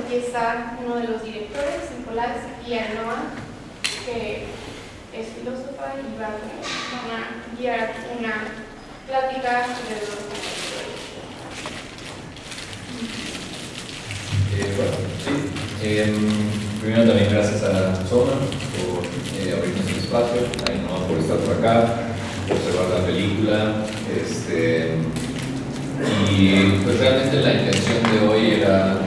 aquí está uno de los directores, Nicolás, y Ainhoa, que es filósofa y van a guiar una plática sobre los bueno, sí. Primero también gracias a Soma por abrirnos el espacio, a Ainhoa por estar por acá, por observar la película. Y pues realmente la intención de hoy era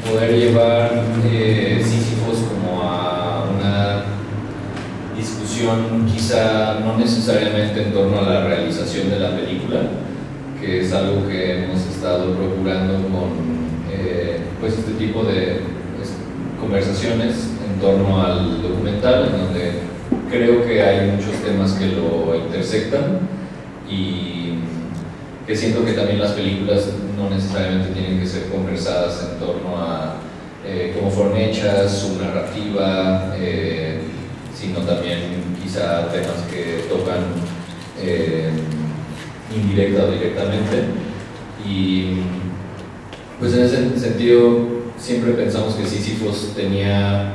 poder llevar Sísifos como a una discusión quizá no necesariamente en torno a la realización de la película, que es algo que hemos estado procurando con pues este tipo de conversaciones en torno al documental, en donde creo que hay muchos temas que lo intersectan y que siento que también las películas no necesariamente tienen que ser conversadas en torno a cómo fueron hechas, su narrativa, sino también quizá temas que tocan indirecta o directamente. Y pues en ese sentido siempre pensamos que Sísifos tenía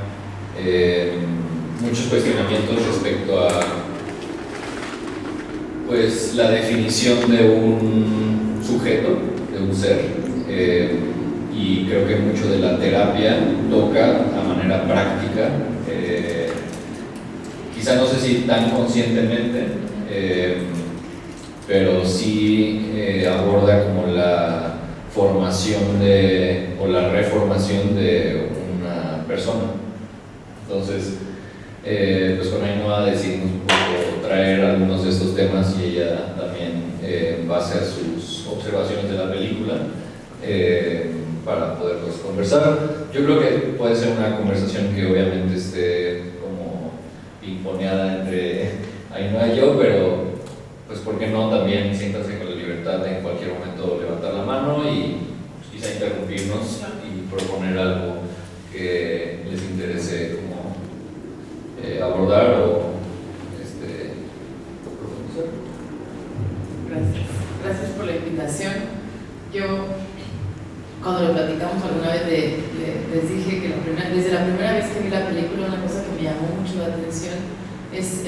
muchos cuestionamientos respecto a pues la definición de un sujeto, de un ser, y creo que mucho de la terapia toca a manera práctica, quizá no sé si tan conscientemente, pero sí aborda como la formación o la reformación de una persona. Entonces, pues con Ainhoa decidimos un poco traer algunos de estos temas y ella también, en base a sus observaciones de la película, para poderlos conversar. Yo creo que puede ser una conversación que obviamente esté como pimponeada entre Ainhoa y yo, pero pues por qué no también siéntanse con la libertad de en cualquier momento levantar la mano y pues, quizá interrumpirnos y proponer algo que les interese como abordar o profundizar. Gracias por la invitación. Yo, cuando lo platicamos alguna vez, les dije que desde la primera vez que vi la película, una cosa que me llamó mucho la atención es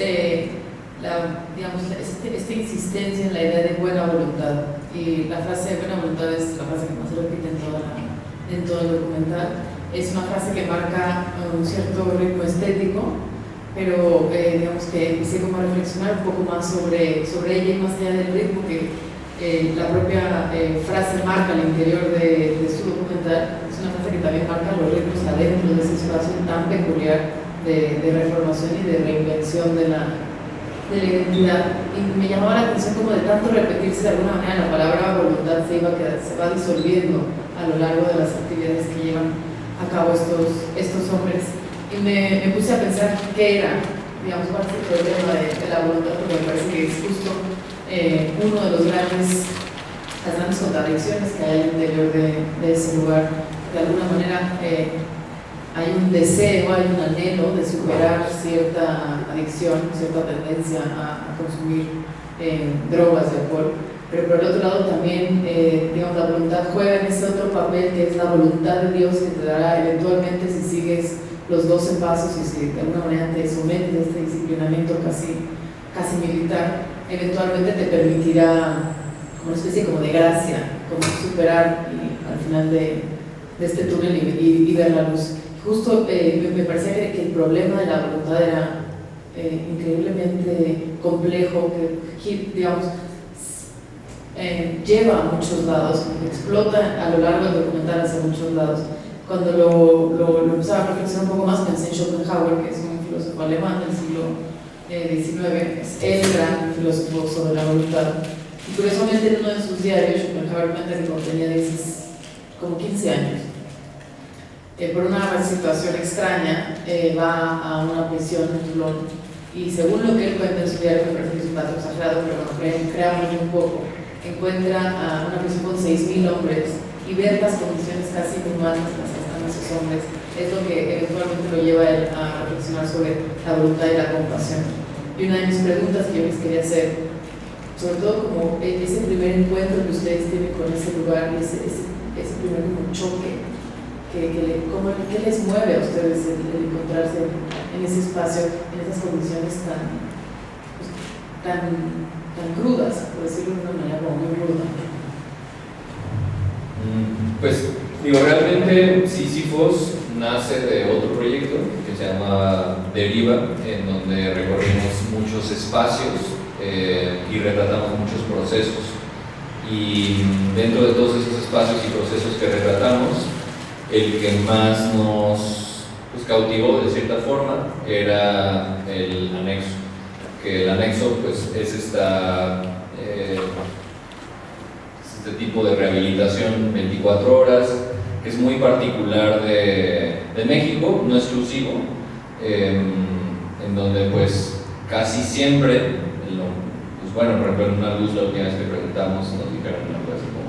esta insistencia en la idea de buena voluntad. Y la frase de buena voluntad es la frase que más se repite en todo el documental. Es una frase que marca un cierto ritmo estético, pero digamos que empecé como a reflexionar un poco más sobre ella y más allá del ritmo que la propia frase marca al interior de su documental. Es una frase que también marca los ritmos adentro de ese espacio tan peculiar de reformación y de reinvención de la identidad. Y me llamaba la atención como de tanto repetirse de alguna manera la palabra voluntad se va disolviendo a lo largo de las actividades que llevan a cabo estos hombres. Y me puse a pensar qué era, digamos, cuál es el problema de la voluntad, porque me parece que es justo uno de las grandes contradicciones que hay al interior de ese lugar. De alguna manera hay un deseo, hay un anhelo de superar cierta adicción, cierta tendencia a consumir drogas de alcohol, pero por el otro lado también, digamos, la voluntad juega en ese otro papel que es la voluntad de Dios que te dará eventualmente si sigues los 12 pasos y si de alguna manera te sometes a este disciplinamiento casi militar, eventualmente te permitirá como una especie como de gracia, como superar y al final de este túnel y ver la luz. Justo me parecía que el problema de la voluntad era increíblemente complejo, que digamos lleva a muchos lados, explota a lo largo del documental hacia muchos lados. Cuando lo empezaba a reflexionar un poco más, pensé en Schopenhauer, que es un filósofo alemán del siglo XIX, es el gran filósofo sobre la voluntad. Y curiosamente en uno de sus diarios, Schopenhauer cuenta que cuando tenía como 15 años, por una situación extraña, va a una prisión en Toulon y según lo que él cuenta en su diario, me parece que es un dato exagerado, pero bueno, creamos un poco, encuentra a una prisión con 6.000 hombres y ver las condiciones casi inhumanas en las que están esos hombres es lo que eventualmente lo lleva a él a reflexionar sobre la voluntad y la compasión. Y una de mis preguntas que yo les quería hacer, sobre todo como ese primer encuentro que ustedes tienen con ese lugar, ese primer un choque, ¿qué les mueve a ustedes el encontrarse en ese espacio, en esas condiciones tan crudas, por decirlo de una manera como muy ruda? Pues digo, realmente Sísifos nace de otro proyecto que se llama Deriva, en donde recorrimos muchos espacios y retratamos muchos procesos. Y dentro de todos esos espacios y procesos que retratamos, el que más nos cautivó de cierta forma era el anexo, que el anexo pues es este tipo de rehabilitación 24 horas, que es muy particular de México, no exclusivo, en donde pues casi siempre, pues bueno, por ejemplo en una luz la última vez que preguntamos nos dijeron pues como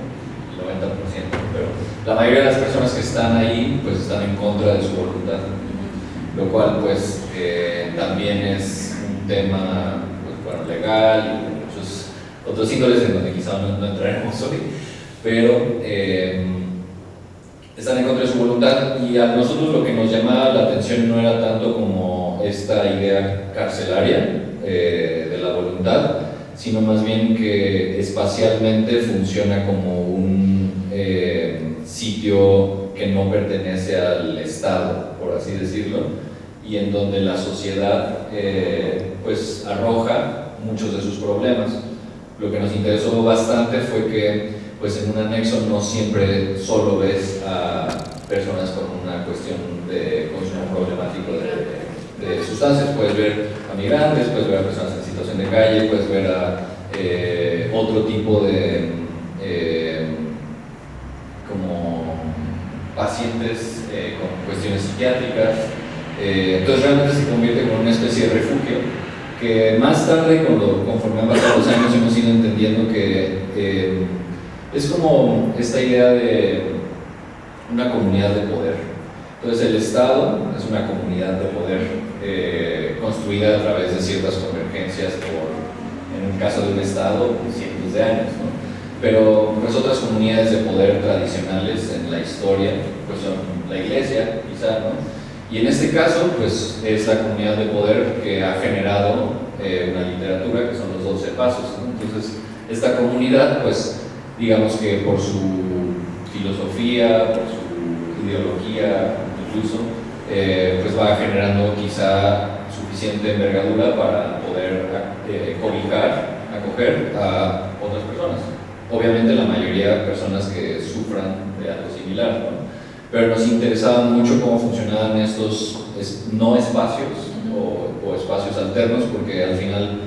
el 90%, pero la mayoría de las personas que están ahí pues están en contra de su voluntad, lo cual pues también es un tema pues, bueno, legal y muchos otros índoles en donde quizá no entraremos hoy, pero están en contra de su voluntad, y a nosotros lo que nos llamaba la atención no era tanto como esta idea carcelaria de la voluntad, sino más bien que espacialmente funciona como un sitio que no pertenece al Estado, por así decirlo, y en donde la sociedad pues arroja muchos de sus problemas. Lo que nos interesó bastante fue que pues en un anexo no siempre solo ves a personas con una cuestión de consumo problemático de sustancias, puedes ver a migrantes, puedes ver a personas en situación de calle, puedes ver a otro tipo de como pacientes con cuestiones psiquiátricas, entonces realmente se convierte como una especie de refugio que más tarde, conforme han pasado los años, hemos ido entendiendo que es como esta idea de una comunidad de poder. Entonces el Estado es una comunidad de poder construida a través de ciertas convergencias en el caso de un Estado, cientos de años, ¿no? Pero pues otras comunidades de poder tradicionales en la historia pues son la Iglesia, quizá, ¿no? Y en este caso pues es la comunidad de poder que ha generado una literatura que son los 12 pasos, ¿no? Entonces esta comunidad pues digamos que por su filosofía, por su ideología incluso, pues va generando quizá suficiente envergadura para poder acoger a otras personas. Obviamente la mayoría de personas que sufran de algo similar, ¿no? Pero nos interesaba mucho cómo funcionaban estos no espacios o espacios alternos, porque al final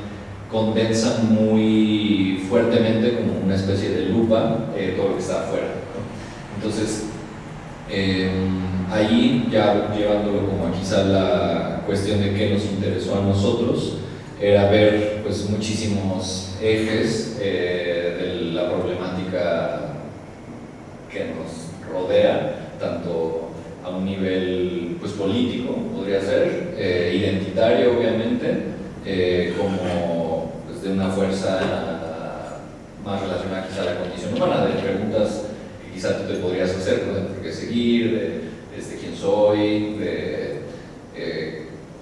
condensan muy fuertemente como una especie de lupa todo lo que está afuera, ¿no? Entonces ahí ya llevándolo como a quizá la cuestión de qué nos interesó a nosotros era ver pues muchísimos ejes de la problemática que nos rodea, tanto a un nivel pues político podría ser, identitario obviamente, como pues, de una fuerza más relacionada quizá a la condición humana, de preguntas que quizá tú te podrías hacer, ¿no? De por qué seguir, de quién soy,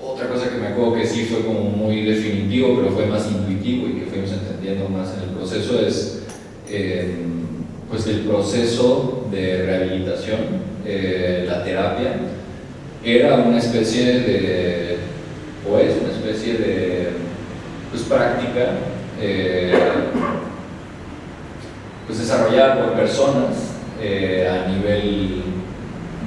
otra cosa que me acuerdo que sí fue como muy definitivo, pero fue más intuitivo y que fuimos entendiendo más en el proceso es pues el proceso de rehabilitación, la terapia era una especie de, o es una especie de pues, práctica pues desarrollada por personas a nivel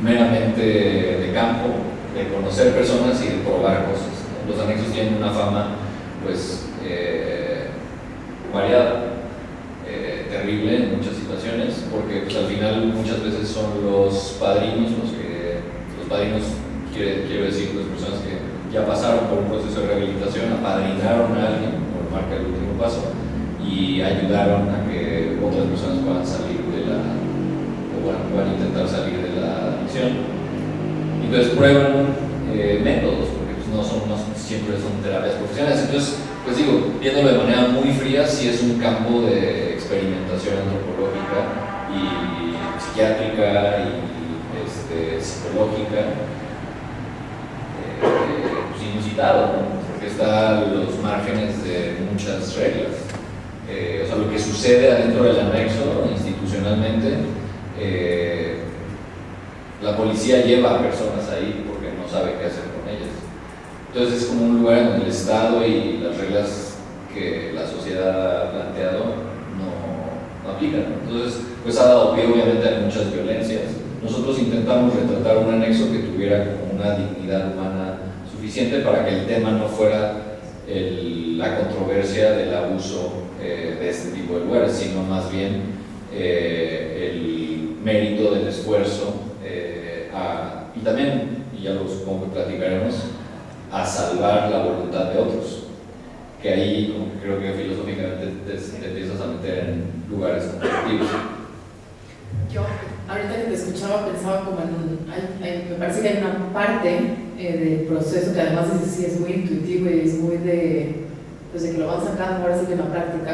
meramente de campo, de conocer personas y de probar cosas, ¿no? Los anexos tienen una fama pues variada, terrible en muchas situaciones, porque pues, al final muchas veces son los padrinos quiero decir, las personas que ya pasaron por un proceso de rehabilitación, apadrinaron a alguien, por marca el último paso, y ayudaron a que otras personas puedan salir puedan intentar salir de la adicción. Entonces prueban métodos, porque pues, no siempre son terapias profesionales. Entonces, pues digo, viéndolo de manera muy fría, sí es un campo de experimentación antropológica y psiquiátrica y psicológica, pues inusitado, ¿no? Porque está a los márgenes de muchas reglas. O sea, lo que sucede adentro del anexo institucionalmente, la policía lleva a personas ahí porque no sabe qué hacer con ellas. Entonces es como un lugar en donde el Estado y las reglas que la sociedad ha planteado no aplican. Entonces, pues ha dado pie obviamente a muchas violencias. Nosotros intentamos retratar un anexo que tuviera como una dignidad humana suficiente para que el tema no fuera la controversia del abuso de este tipo de lugares, sino más bien el mérito del esfuerzo y también, y ya lo supongo que platicaremos, a salvar la voluntad de otros, que ahí como que creo que filosóficamente te empiezas a meter en lugares conflictivos. Yo, ahorita que te escuchaba, pensaba como me parece que hay una parte del proceso que además sí es muy intuitivo y es muy de que lo van sacando ahora sí que en la práctica.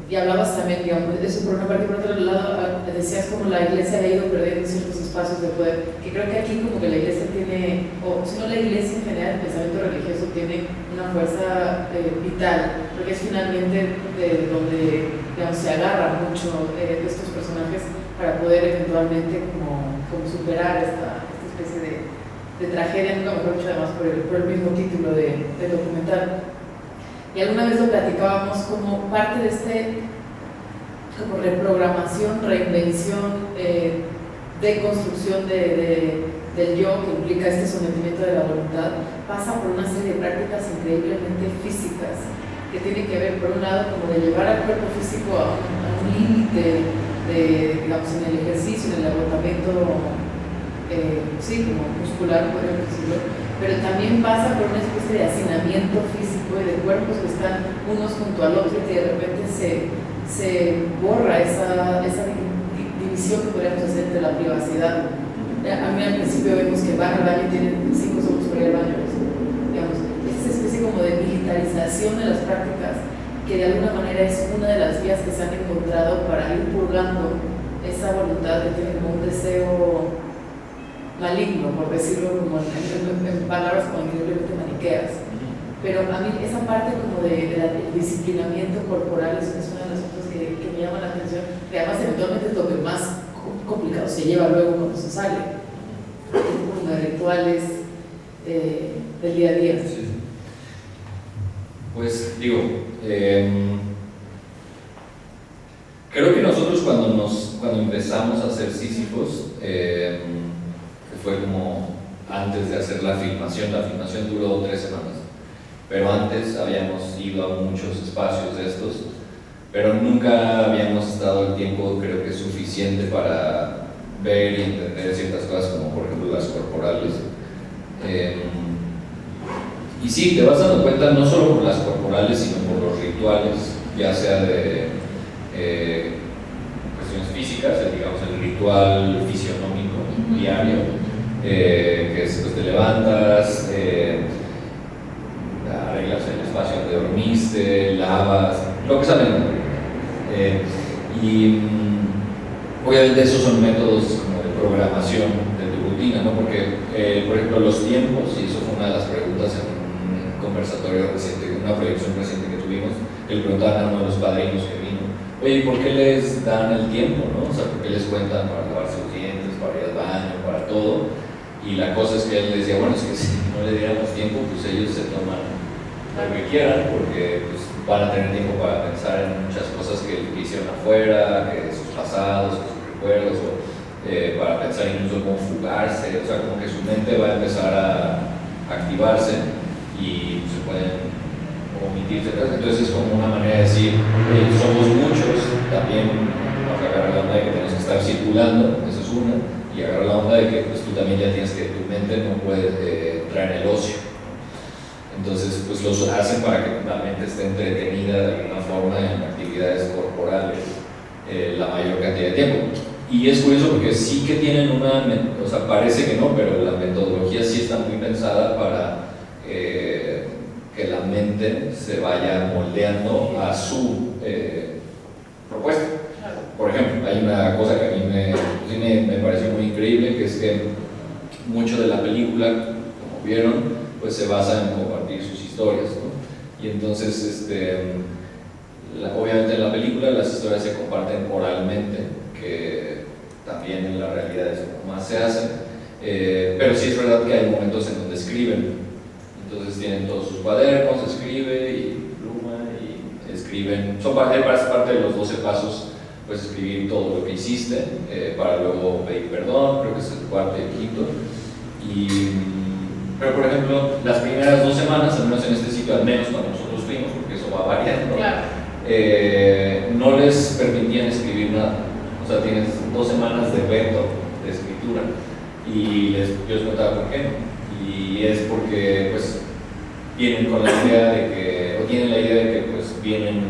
Y hablabas también, digamos, eso por una parte, y por otro lado decías como la iglesia ha ido perdiendo ciertos espacios de poder, que creo que aquí como que la iglesia tiene, o si no la iglesia en general, el pensamiento religioso tiene una fuerza vital, porque es finalmente de donde, digamos, se agarra mucho de estos personajes para poder eventualmente como superar esta especie de tragedia, nunca mejor dicho, además por el mismo título del documental. Y alguna vez lo platicábamos como parte de como reprogramación, reinvención, deconstrucción del yo, que implica este sometimiento de la voluntad, pasa por una serie de prácticas increíblemente físicas, que tienen que ver, por un lado, como de llevar al cuerpo físico a un límite, digamos, en el ejercicio, en el agotamiento, sí, como muscular, podríamos decirlo, pero también pasa por una especie de hacinamiento físico y de cuerpos que están unos junto al otro y que de repente se borra esa división que podríamos hacer entre la privacidad. A mí al principio vemos que van al baño y tienen 5 segundos para ir al baño. Digamos, esa especie como de militarización de las prácticas que de alguna manera es una de las vías que se han encontrado para ir purgando esa voluntad que tiene como un deseo maligno, por decirlo como en palabras como increíblemente maniqueas. Pero a mí esa parte como del disciplinamiento corporal es una de las cosas que me llama la atención, que además eventualmente es lo que más complicado se lleva luego cuando se sale, como de rituales del día a día. Sí. Pues digo, creo que nosotros cuando empezamos a hacer Sísifos, que fue como antes de hacer la filmación duró 3 semanas, pero antes habíamos ido a muchos espacios de estos, pero nunca habíamos estado el tiempo, creo que suficiente para ver y entender ciertas cosas, como por ejemplo las corporales. Y sí, te vas dando cuenta no solo por las corporales, sino por los rituales, ya sea de cuestiones físicas, digamos el ritual fisionómico diario, que es pues te levantas, arreglas el espacio donde dormiste, lavas, lo que saben. Y obviamente esos son métodos como de programación de tu rutina, ¿no? Porque, por ejemplo, los tiempos, y eso fue una de las preguntas en un conversatorio reciente, una proyección reciente que tuvimos, que le preguntaban a uno de los padrinos que vino, oye, ¿por qué les dan el tiempo, no? O sea, ¿por qué les cuentan para lavarse los dientes, para ir al baño, para todo? Y la cosa es que él decía, bueno, es que si no le diéramos tiempo, pues ellos se toman lo que quieran, porque pues, van a tener tiempo para pensar en muchas cosas que hicieron afuera, que sus pasados, sus recuerdos, o para pensar incluso cómo fugarse, o sea, como que su mente va a empezar a activarse y se pueden omitirse. Entonces es como una manera de decir, somos muchos, también nos agarra la onda de que tenemos que estar circulando, eso es una, y agarra la onda de que pues, tú también ya tienes que, tu mente no puede entrar en el ocio. Entonces, pues los hacen para que la mente esté entretenida de alguna forma en actividades corporales la mayor cantidad de tiempo. Y es curioso porque sí que tienen una, o sea, parece que no, pero la metodología sí está muy pensada para que la mente se vaya moldeando a su propuesta. Por ejemplo, una cosa que a mí me pareció muy increíble, que es que mucho de la película, como vieron, pues se basa en compartir sus historias, ¿no? Y entonces, obviamente en la película las historias se comparten oralmente, que también en la realidad es como más se hace, pero sí es verdad que hay momentos en donde escriben. Entonces tienen todos sus cuadernos, escribe y pluma y escriben, son parte de los 12 pasos, pues escribir todo lo que hiciste para luego pedir perdón, creo que es el cuarto y el quinto. Pero por ejemplo, las primeras 2 semanas, al menos en este sitio, al menos cuando nosotros fuimos, porque eso va variando, Claro. No les permitían escribir nada. O sea, tienes 2 semanas de veto de escritura. Y yo les contaba por qué no. Y es porque pues vienen con la idea de que, o tienen la idea de que pues vienen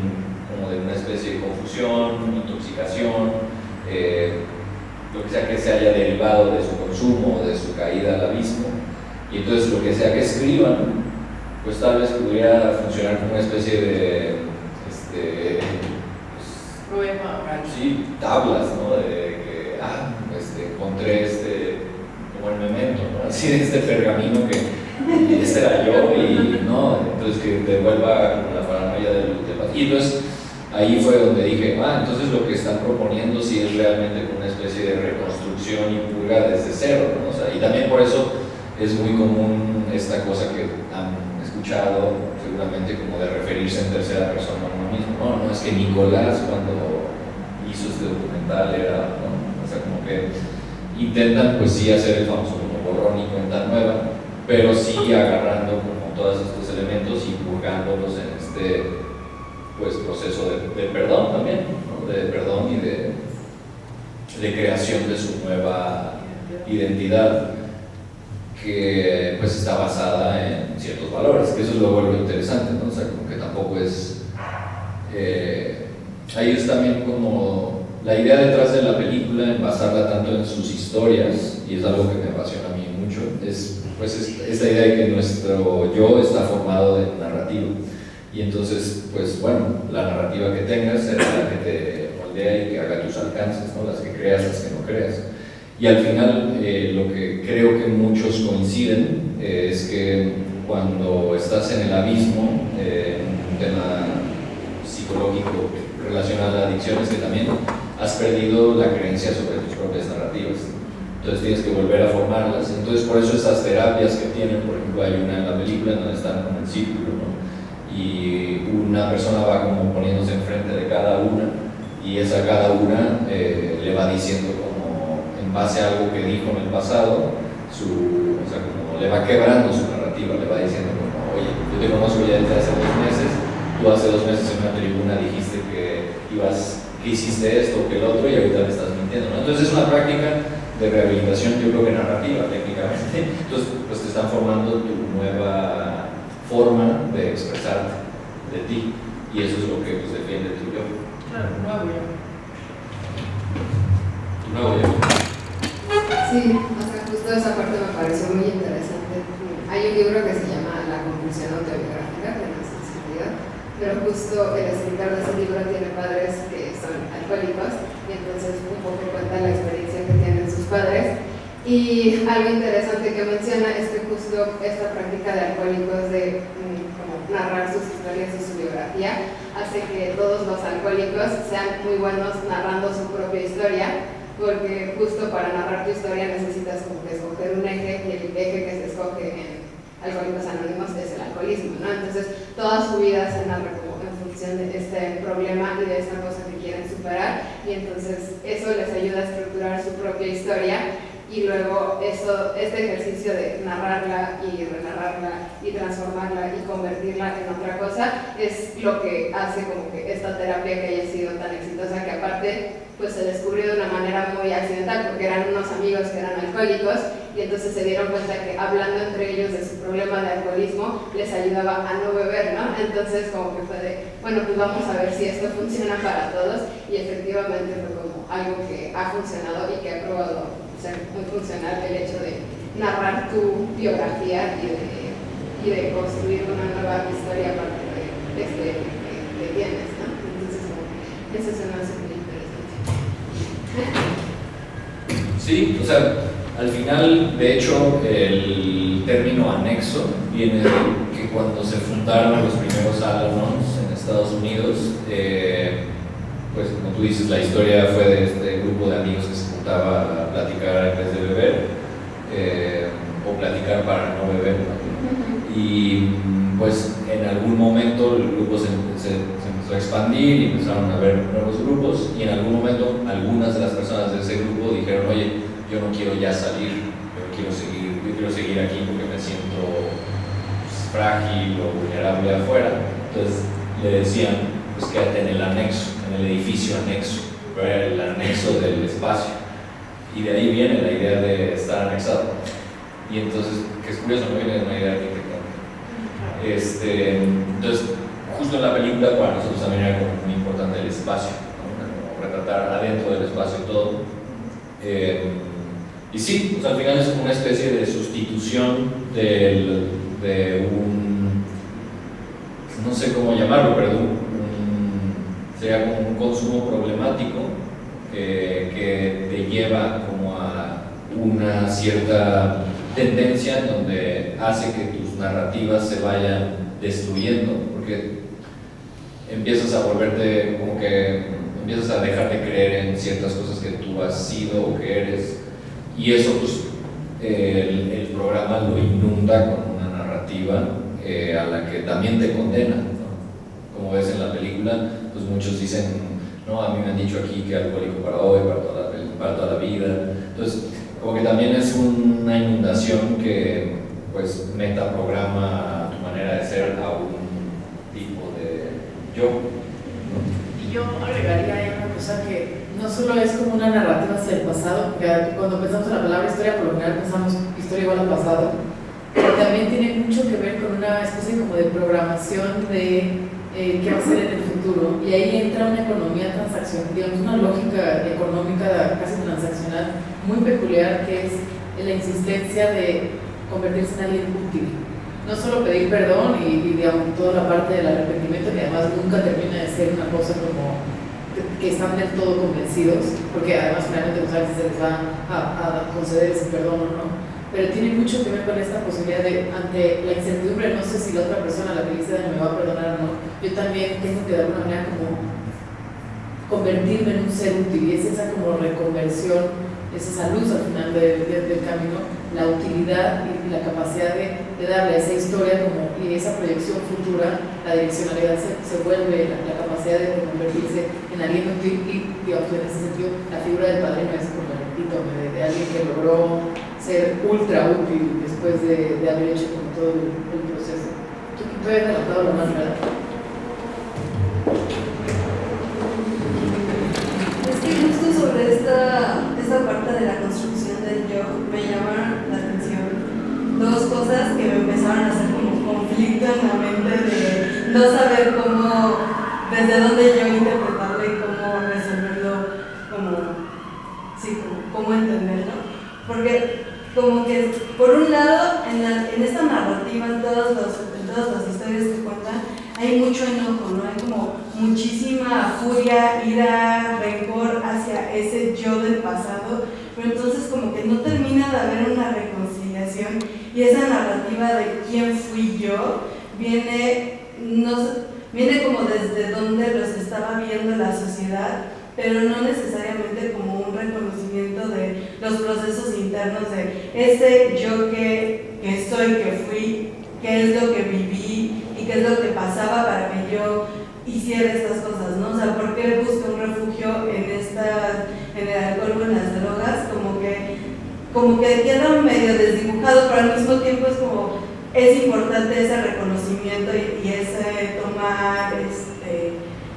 como de una especie de confusión, intoxicación, lo que sea que se haya derivado de su consumo, de su caída al abismo. Y entonces lo que sea que escriban, pues tal vez pudiera funcionar como una especie de Poema oral. sí, tablas, ¿no? De que, encontré como el memento, ¿no? Así de este pergamino que este era yo y no, entonces que devuelva la paranoia del pasado. Y entonces ahí fue donde dije, entonces lo que están proponiendo sí es realmente como una especie de reconstrucción y purga desde cero, ¿no? O sea, y también por eso es muy común esta cosa que han escuchado seguramente como de referirse en tercera persona a uno mismo. No, es que Nicolás cuando hizo este documental era, ¿no? O sea, como que intentan pues sí hacer el famoso como borrón y cuenta nueva, pero sí agarrando como todos estos elementos y purgándolos en este pues proceso de perdón también, ¿no? De perdón y de creación de su nueva identidad, que pues está basada en ciertos valores, que eso es lo interesante, ¿no? O sea, como que tampoco es ahí es también como la idea detrás de la película, en basarla tanto en sus historias, y es algo que me apasiona a mí mucho, es pues esta idea de que nuestro yo está formado de narrativa, y entonces pues bueno, la narrativa que tengas será la que te moldea y que haga tus alcances, ¿no? Las que creas, las que no creas. Y al final lo que creo que muchos coinciden es que cuando estás en el abismo, un tema psicológico relacionado a adicciones, que también has perdido la creencia sobre tus propias narrativas. Entonces tienes que volver a formarlas. Entonces por eso esas terapias que tienen, por ejemplo, hay una en la película donde están como en círculo, ¿no? Y una persona va como poniéndose enfrente de cada una, y esa cada una le va diciendo como en base a algo que dijo en el pasado, o sea, como le va quebrando su narrativa, le va diciendo como, oye, yo te conozco ya desde hace 2 meses, tú hace 2 meses en una tribuna dijiste que hiciste esto o que el otro y ahorita me estás mintiendo, ¿no? Entonces es una práctica de rehabilitación, yo creo que narrativa técnicamente. Entonces pues te están formando tu nueva forma de expresarte de ti, y eso es lo que pues defiende tu yo. Claro, nuevo yo. Tu nuevo yo. Sí, o sea, justo esa parte me pareció muy interesante. Hay un libro que se llama La conclusión autobiográfica de la sensibilidad, pero justo el escritor de ese libro tiene padres que son alcohólicos, y entonces un poco cuenta la experiencia que tienen sus padres. Y algo interesante que menciona es que justo esta práctica de alcohólicos de como narrar sus historias y su biografía hace que todos los alcohólicos sean muy buenos narrando su propia historia, porque justo para narrar tu historia necesitas como que escoger un eje, y el eje que se escoge en Alcohólicos Anónimos es el alcoholismo, ¿no? Entonces toda su vida se narra como en función de este problema y de esta cosa que quieren superar, y entonces eso les ayuda a estructurar su propia historia. Y luego este ejercicio de narrarla y renarrarla y transformarla y convertirla en otra cosa es lo que hace como que esta terapia que haya sido tan exitosa, que aparte pues se descubrió de una manera muy accidental, porque eran unos amigos que eran alcohólicos, y entonces se dieron cuenta que hablando entre ellos de su problema de alcoholismo les ayudaba a no beber, ¿no? Entonces como que fue de, bueno, pues vamos a ver si esto funciona para todos, y efectivamente fue como algo que ha funcionado y que ha probado ser muy funcional el hecho de narrar tu biografía y de construir una nueva historia a partir de este que tienes, ¿no? Entonces, eso se me hace muy interesante. Sí, o sea, al final, de hecho, el término anexo viene de que cuando se fundaron los primeros Al-Anons en Estados Unidos, pues como tú dices, la historia fue de este grupo de amigos que se juntaba a platicar en vez de beber, o platicar para no beber, ¿no? Y pues en algún momento el grupo se empezó a expandir y empezaron a haber nuevos grupos, y en algún momento algunas de las personas de ese grupo dijeron, oye, yo no quiero ya salir, yo quiero seguir aquí porque me siento pues, frágil o vulnerable afuera. Entonces le decían, pues quédate en el anexo, en el edificio anexo, el anexo del espacio, y de ahí viene la idea de estar anexado. Y entonces, que es curioso, no viene de una idea arquitectónica. Entonces, justo en la película para nosotros también era como muy importante el espacio, ¿no? Como retratar adentro del espacio todo. Y sí, pues al final es como una especie de sustitución de un, no sé cómo llamarlo, pero sería como un consumo problemático que te lleva como a una cierta tendencia en donde hace que tus narrativas se vayan destruyendo, porque empiezas a volverte como que empiezas a dejar de creer en ciertas cosas que tú has sido o que eres, y eso pues el programa lo inunda con una narrativa a la que también te condena, ¿no? Como ves en la película, pues muchos dicen, no, a mí me han dicho aquí que alcohólico para hoy, para toda la vida. Entonces como que también es una inundación que pues metaprograma tu manera de ser a un tipo de yo. Y yo agregaría ahí una cosa que no solo es como una narrativa hacia el pasado, porque cuando pensamos en la palabra historia, por lo general pensamos historia igual al pasado, pero también tiene mucho que ver con una especie como de programación de qué va a ser en el futuro, y ahí entra una economía transaccional, digamos una lógica económica casi transaccional muy peculiar, que es la insistencia de convertirse en alguien útil. No solo pedir perdón y digamos toda la parte del arrepentimiento, que además nunca termina de ser una cosa como que están del todo convencidos, porque además finalmente no saben si se les va a conceder ese perdón o no, pero tiene mucho que ver con esta posibilidad de, ante la incertidumbre, no sé si la otra persona a la que le hice daño me va a perdonar o no, yo también tengo que de alguna manera como convertirme en un ser útil, y es esa como reconversión, es esa luz al final del camino, la utilidad y la capacidad de darle a esa historia como, y esa proyección futura, la direccionalidad se vuelve la capacidad de convertirse en alguien útil, y digamos en ese sentido la figura del padrino es como el epítome de alguien que logró ser ultra útil después de haber hecho como todo el proceso. Tú habías adelantado lo más, ¿verdad? Es que justo sobre esta parte de la construcción del yo me llamaron la atención dos cosas que me empezaron a hacer como conflicto en la mente de no saber cómo, desde dónde yo interpretarlo y cómo resolverlo, cómo entenderlo, porque como que por un lado en esta narrativa, en todas las historias que cuentan, hay mucho enojo, ¿no? Hay como muchísima furia, ira, rencor hacia ese yo del pasado, pero entonces como que no termina de haber una reconciliación, y esa narrativa de quién fui yo viene como desde donde los estaba viendo la sociedad, pero no necesariamente como un reconocimiento de los procesos internos de ese yo que soy, que fui, qué es lo que viví y qué es lo que pasaba para que yo hiciera estas cosas, ¿no? O sea, ¿por qué busco un refugio en el alcohol o en las drogas? Como que queda medio desdibujado, pero al mismo tiempo es importante ese reconocimiento y ese tomar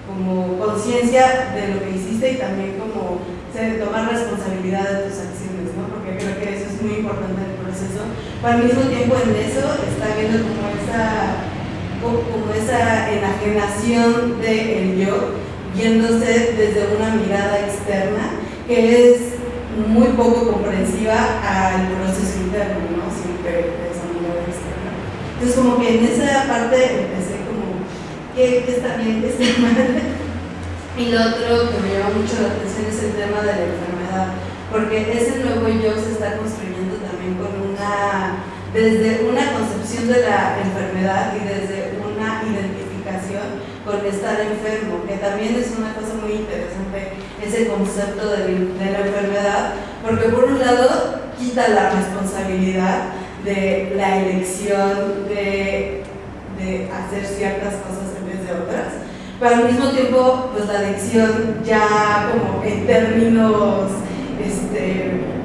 como conciencia de lo que hiciste, y también como tomar responsabilidad de tus acciones, ¿no? Porque creo que eso es muy importante en el proceso. Pero al mismo tiempo en eso está viendo como esa enajenación del yo, viéndose desde una mirada externa que es muy poco comprensiva al proceso interno, ¿no? Siempre de esa mirada externa. Entonces como que en esa parte empecé como, ¿qué está bien, qué está mal? Y lo otro que me llama mucho la atención es el tema de la enfermedad, porque ese nuevo yo se está construyendo también desde una concepción de la enfermedad y desde una identificación con estar enfermo, que también es una cosa muy interesante ese concepto de la enfermedad, porque por un lado quita la responsabilidad de la elección de hacer ciertas cosas en vez de otras, pero al mismo tiempo pues la adicción ya como en términos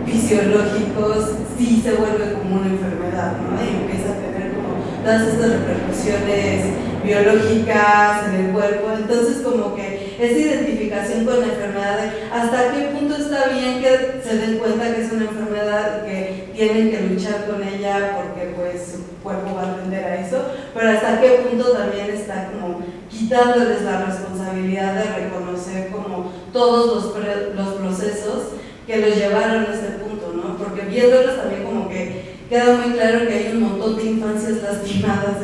fisiológicos sí se vuelve como una enfermedad, ¿no? Y empieza a tener como todas estas repercusiones biológicas en el cuerpo. Entonces como que esa identificación con la enfermedad de hasta qué punto está bien que se den cuenta que es una enfermedad y que tienen que luchar con ella porque pues su cuerpo va a atender a eso, pero hasta qué punto también está como quitándoles la responsabilidad de reconocer como todos los procesos que los llevaron a este punto, ¿no? Porque viéndolos también como que queda muy claro que hay un montón de infancias lastimadas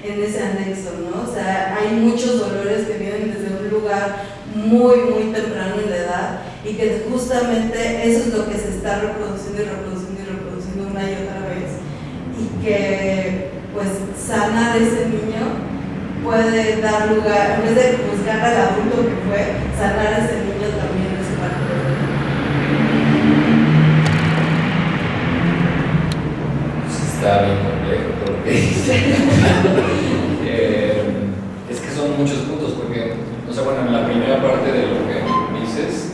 en ese anexo, ¿no? O sea, hay muchos dolores que vienen desde un lugar muy, muy temprano en la edad y que justamente eso es lo que se está reproduciendo y reproduciendo y reproduciendo una y otra vez y que pues sanar ese niño puede dar lugar, en vez de buscar al adulto que fue, sanar a ese niño también es parte de Está bien complejo todo lo que dice. Es que son muchos puntos, porque, o sea, bueno, en la primera parte de lo que dices,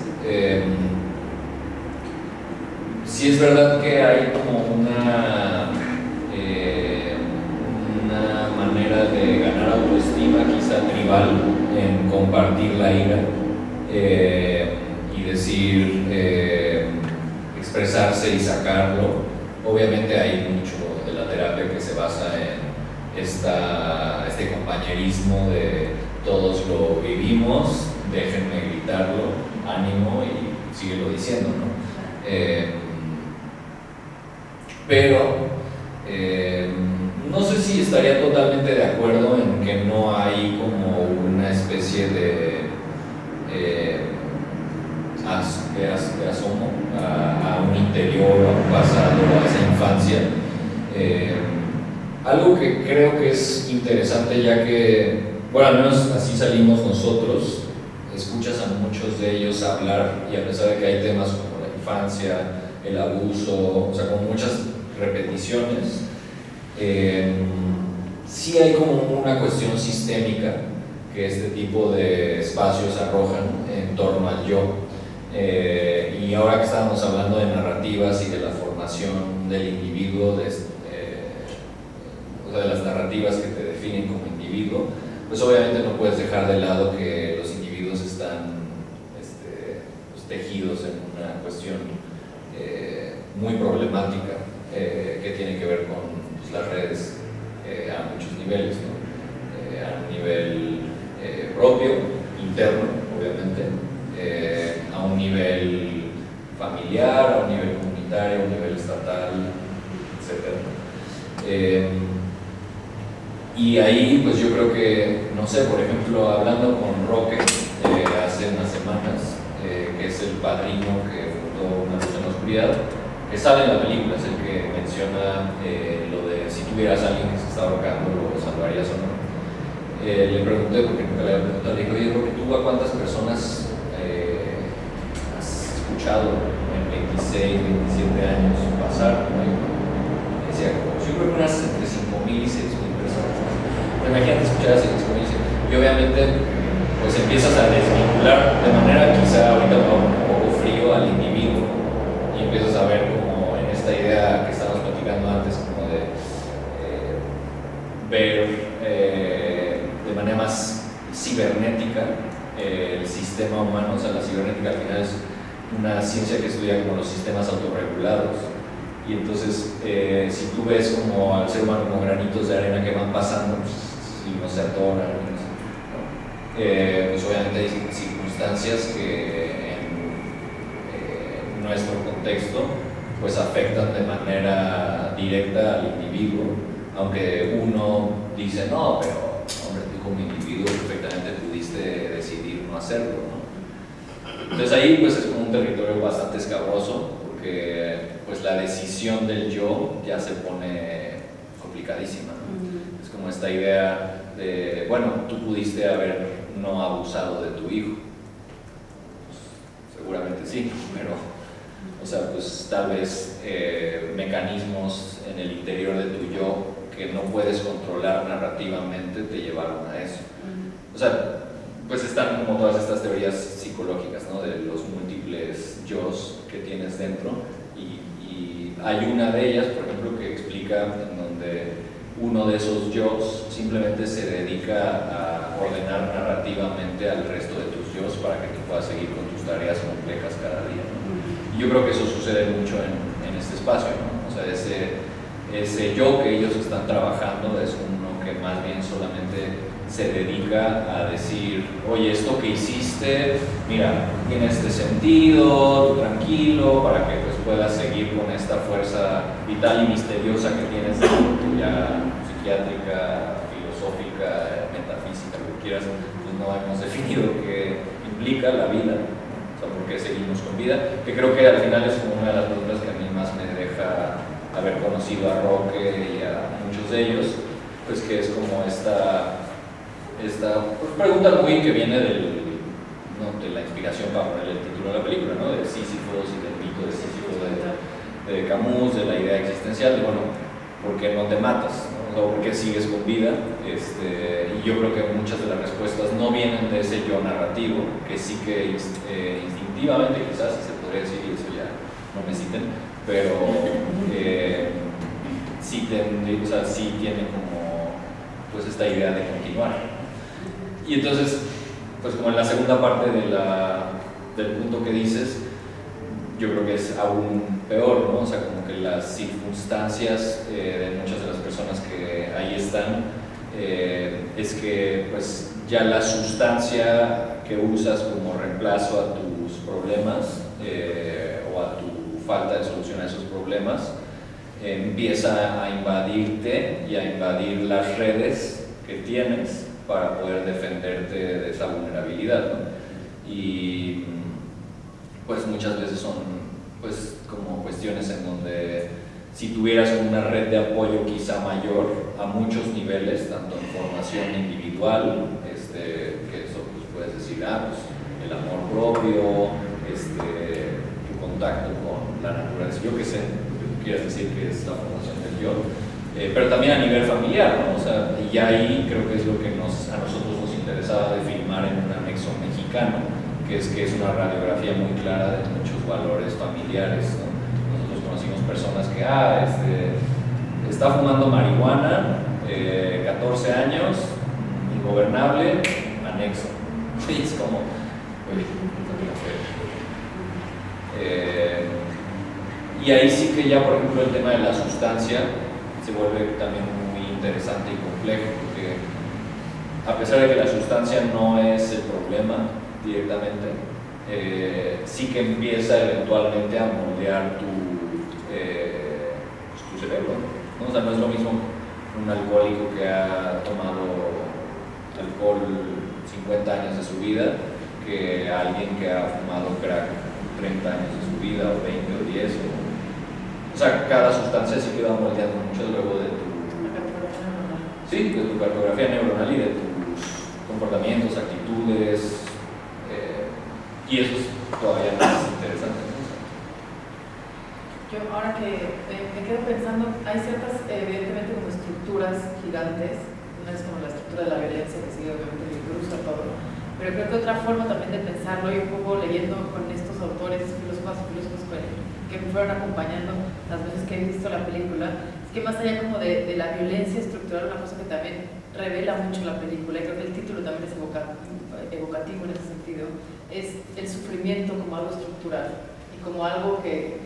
sí es verdad que hay como una manera de ganar autoestima quizá tribal en compartir la ira y decir, expresarse y sacarlo. Obviamente hay mucho de la terapia que se basa en este compañerismo de todos lo vivimos, déjenme gritarlo, ánimo y síguelo diciendo, ¿no? Pero no sé si estaría totalmente de acuerdo en que no hay como una especie de asomo a un interior, a un pasado, a esa infancia. Algo que creo que es interesante, ya que, bueno, al menos así salimos nosotros, escuchas a muchos de ellos hablar y a pesar de que hay temas como la infancia, el abuso, o sea, con muchas repeticiones, sí hay como una cuestión sistémica que este tipo de espacios arrojan en torno al yo. Y ahora que estábamos hablando de narrativas y de la formación del individuo, o sea, de las narrativas que te definen como individuo, pues obviamente no puedes dejar de lado que los individuos están pues, tejidos en una cuestión muy problemática que tiene que ver con pues, las redes a muchos niveles, ¿no? A un nivel propio, interno, obviamente, a un nivel familiar, a un nivel comunitario, a un nivel estatal, etc. Y ahí, pues yo creo que, no sé, por ejemplo, hablando con Roque hace unas semanas, que es el padrino que fundó Una Luz en la Oscuridad, que sale en la película, es el que menciona lo de si tuvieras a alguien que se está ahorcando, ¿lo salvarías o no? Le pregunté, porque nunca le había preguntado, le dije, oye, Roque, ¿tú a cuántas personas has escuchado en 26, 27 años pasar? ¿No? Y decía, yo creo que unas entre 5,000 y 6,000 personas. Pero imagínate escuchar a 5,000 y obviamente pues empiezas a desvincular de manera quizá ahorita un poco frío al individuo y empiezas a ver como en esta idea que estábamos platicando antes como de ver de manera más cibernética el sistema humano. O sea, la cibernética al final es una ciencia que estudia como los sistemas autorregulados y entonces si tú ves como al ser humano como granitos de arena que van pasando, pues, si no se atoran, ¿no? Pues obviamente hay circunstancias que en nuestro contexto pues afectan de manera directa al individuo, aunque uno dice no, pero hombre, tú como individuo perfectamente pudiste pudiste decidir no hacerlo, ¿no? Entonces ahí pues es como un territorio bastante escabroso, porque pues la decisión del yo ya se pone complicadísima, ¿no? Es como esta idea de, bueno, tú pudiste haber no abusado de tu hijo, pues, seguramente sí, pero, o sea, pues tal vez mecanismos en el interior de tu yo que no puedes controlar narrativamente te llevaron a eso. O sea, pues están como todas estas teorías psicológicas, ¿no? De los múltiples yos que tienes dentro, y hay una de ellas, por ejemplo, que explica en donde uno de esos yos simplemente se dedica a ordenar narrativamente al resto de tus yos para que tú puedas seguir con tus tareas complejas cada día, ¿no? Y yo creo que eso sucede mucho en este espacio, ¿no? O sea, ese yo que ellos están trabajando es uno que más bien solamente se dedica a decir, oye, esto que hiciste, mira, tiene este sentido, tú tranquilo, para que pues puedas seguir con esta fuerza vital y misteriosa que tienes dentro tuya, psiquiátrica, filosófica, metafísica, lo que quieras. Pues no hemos definido qué implica la vida, o sea, por qué seguimos con vida, que creo que al final es como una de las preguntas que a mí más me deja haber conocido a Roque y a muchos de ellos, pues que es como esta pues, pregunta muy que viene de la inspiración para ponerle el título de la película, ¿no? De Sísifos y del mito de Sísifo de Camus, de la idea existencial, de bueno, ¿por qué no te matas? ¿No? O ¿por qué sigues con vida? Y yo creo que muchas de las respuestas no vienen de ese yo narrativo, que sí que instintivamente quizás se podría decir, y eso ya no me citen, pero sí tiene como pues esta idea de continuar. Y entonces, pues como en la segunda parte del punto que dices, yo creo que es aún peor, ¿no? O sea, como que las circunstancias de muchas de las personas que ahí están, es que pues ya la sustancia que usas como reemplazo a tus problemas o a tu falta de solución a esos problemas, empieza a invadirte y a invadir las redes que tienes para poder defenderte de esa vulnerabilidad, ¿no? Y pues muchas veces son pues como cuestiones en donde si tuvieras una red de apoyo quizá mayor a muchos niveles, tanto en formación individual, que eso pues puedes decir, pues el amor propio, tu contacto con la naturaleza, yo qué sé, quieres decir que es la formación del yo, pero también a nivel familiar, ¿no? O sea, y ahí creo que es lo que a nosotros nos interesaba de filmar en un anexo mexicano, que es una radiografía muy clara de muchos valores familiares, ¿no? Nosotros conocimos personas que, está fumando marihuana, 14 años, ingobernable, anexo. Y es como, oye, y ahí sí que ya, por ejemplo, el tema de la sustancia se vuelve también muy interesante y complejo, porque a pesar de que la sustancia no es el problema directamente, sí que empieza eventualmente a moldear tu cerebro, ¿no? O sea, no es lo mismo un alcohólico que ha tomado alcohol 50 años de su vida que alguien que ha fumado crack 30 años de su vida, o 20 o 10, o sea, cada sustancia sí que va moldeando mucho luego de tu cartografía neuronal y de tus comportamientos, actitudes, y eso es todavía más interesante, ¿no? Yo ahora que me quedo pensando, hay ciertas, evidentemente, como estructuras gigantes. Una es como la estructura de la violencia, que sigue obviamente que cruza todo, pero creo que otra forma también de pensarlo, y un poco leyendo con estos autores, filósofos que me fueron acompañando las veces que he visto la película, es que más allá como de la violencia estructural, una cosa que también revela mucho la película, y creo que el título también es evocativo en ese sentido, es el sufrimiento como algo estructural y como algo que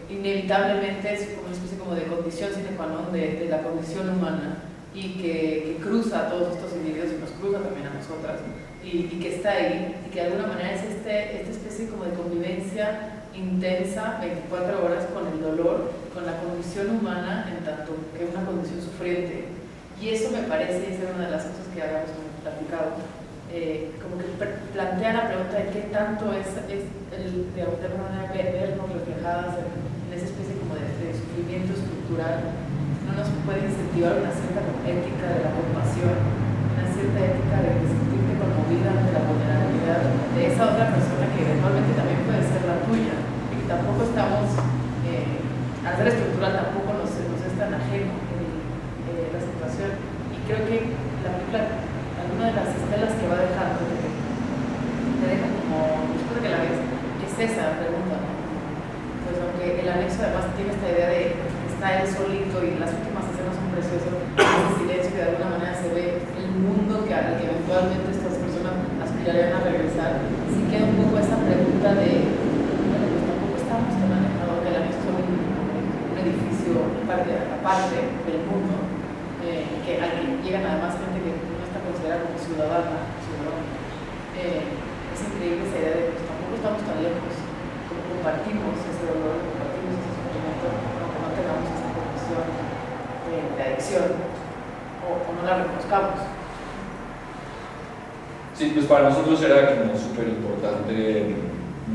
inevitablemente es como una especie como de condición sine qua non de la condición humana, y que cruza a todos estos individuos y nos cruza también a nosotras, y que está ahí, y que de alguna manera es esta especie como de convivencia intensa 24 horas con el dolor, con la condición humana en tanto que una condición sufriente. Y eso me parece, y es una de las cosas que habíamos platicado, como que plantea la pregunta de qué tanto es el, de alguna manera vernos reflejadas en esa especie como de sufrimiento estructural, no nos puede incentivar una cierta ética de la compasión, una cierta ética de sentirte conmovida ante la vulnerabilidad de esa otra persona que eventualmente también puede ser la tuya, y que tampoco estamos, al ser estructural tampoco nos es tan ajeno la situación. Y creo que la película, alguna de las estelas que va dejando, te deja como, después de que la ves, es esa pregunta, ¿no? Pues aunque el anexo además tiene esta idea de que está él solito y las últimas escenas son preciosas, ese silencio que de alguna manera se ve el mundo al que eventualmente estas personas aspirarían a regresar, sí queda un poco esa pregunta de, bueno, pues tampoco estamos tan alejados, que el anexo es un edificio aparte del mundo, al que llegan además gente que no está considerada como ciudadana. Es increíble esa idea de que tampoco estamos tan lejos, como compartimos ese dolor, compartimos ese sufrimiento, aunque no tengamos esa condición de adicción o no la reconozcamos. Sí, pues para nosotros era como súper importante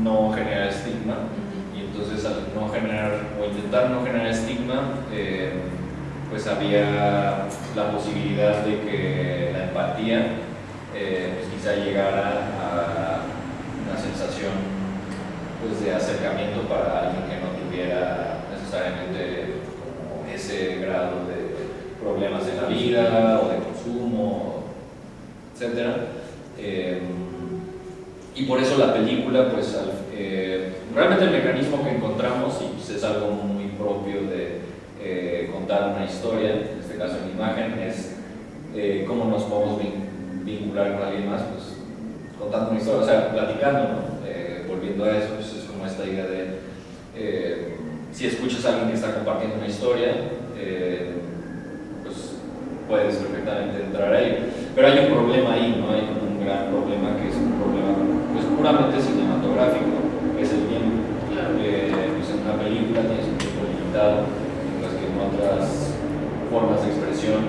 no generar estigma, y entonces al no generar o intentar no generar estigma, pues había la posibilidad de que la empatía pues quizá llegara a una sensación pues de acercamiento para alguien que no tuviera necesariamente como ese grado de problemas en la vida o de consumo, etcétera. Y por eso la película, pues realmente el mecanismo que encontramos, y pues es algo muy propio de contar una historia, en este caso en imagen, es cómo nos podemos vincular con alguien más, pues contando una historia, o sea, platicando, ¿no? Volviendo a eso, pues es como esta idea de si escuchas a alguien que está compartiendo una historia, pues puedes perfectamente entrar ahí. Pero hay un problema ahí, ¿no? Hay como un gran problema que es un problema pues puramente cinematográfico, que es el tiempo. Claro. Pues en una película tienes un tiempo limitado, mientras que en otras formas de expresión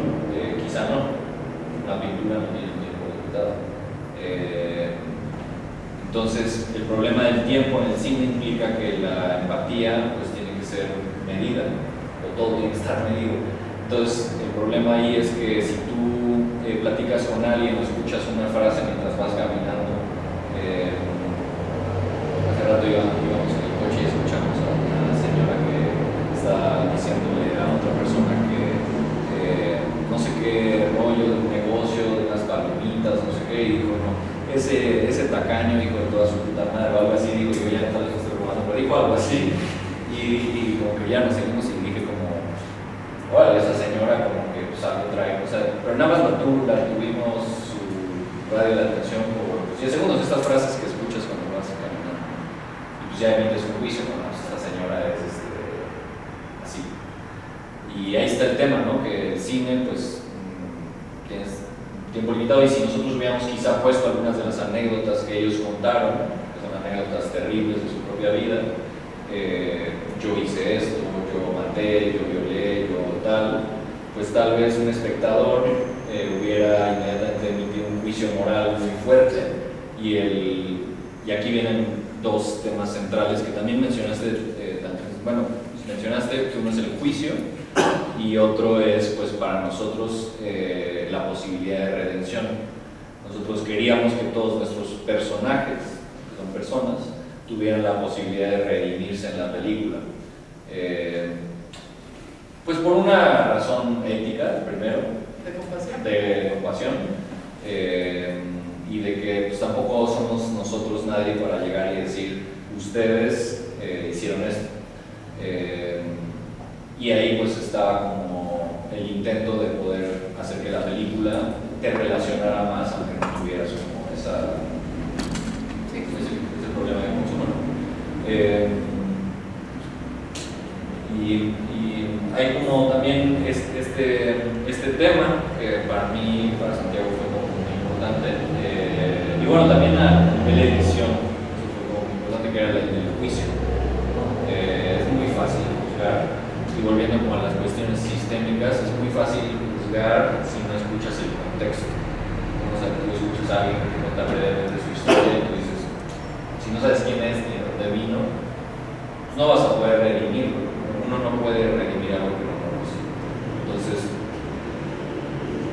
quizá no. Una pintura no tiene un tiempo limitado. Entonces, el problema del tiempo en el cine implica que la empatía pues tiene que ser medida, o todo tiene que estar medido. Entonces, el problema ahí es que si tú platicas con alguien o escuchas una frase mientras vas caminando, hace rato íbamos en el coche y escuchamos a una señora que está diciéndole a otra persona que no sé qué rollo de un negocio, de unas palomitas, no sé qué, y dijo, no, ese tacaño, hijo de toda su puta madre, o algo así, digo, yo ya tal vez estoy robando, pero dijo algo así, y como que ya nos seguimos y dije como, bueno, esa señora como que pues algo trae, o sea, pero nada más la tuvimos su radio de atención por 10 segundos, estas frases que escuchas cuando vas caminando, y pues ya emites un juicio, bueno, pues esta señora es así. Y ahí está el tema, ¿no? Que el cine, pues, tienes tiempo limitado, y si nosotros hubiéramos quizá puesto algunas de las anécdotas que ellos contaron, que son anécdotas terribles de su propia vida, yo hice esto, yo maté, yo violé, yo tal, pues tal vez un espectador hubiera inmediatamente emitido un juicio moral muy fuerte, y aquí vienen dos temas centrales que también mencionaste, mencionaste que uno es el juicio y otro es pues para nosotros la posibilidad de redención. Nosotros queríamos que todos nuestros personajes, que son personas, tuvieran la posibilidad de redimirse en la película. Pues por una razón ética, primero, de compasión, y de que pues, tampoco somos nosotros nadie para llegar y decir, ustedes hicieron esto. Y ahí pues estaba como el intento de poder hacer que la película te relacionara más, aunque no tuvieras como ese problema de consumo, ¿no? Y hay como también este tema que para mí, para Santiago fue como muy importante, y bueno, también a nivel de edición, eso fue como muy importante, que era el juicio, ¿no? Es muy fácil juzgar, y volviendo como a las cuestiones sistémicas, es muy fácil juzgar si no escuchas el contexto, ¿no? O sea, tú escuchas pues alguien que te cuenta brevemente su historia y tú dices, si no sabes quién es ni de dónde vino, pues no vas a poder redimirlo. Uno no puede redimir algo que no conoce. Entonces,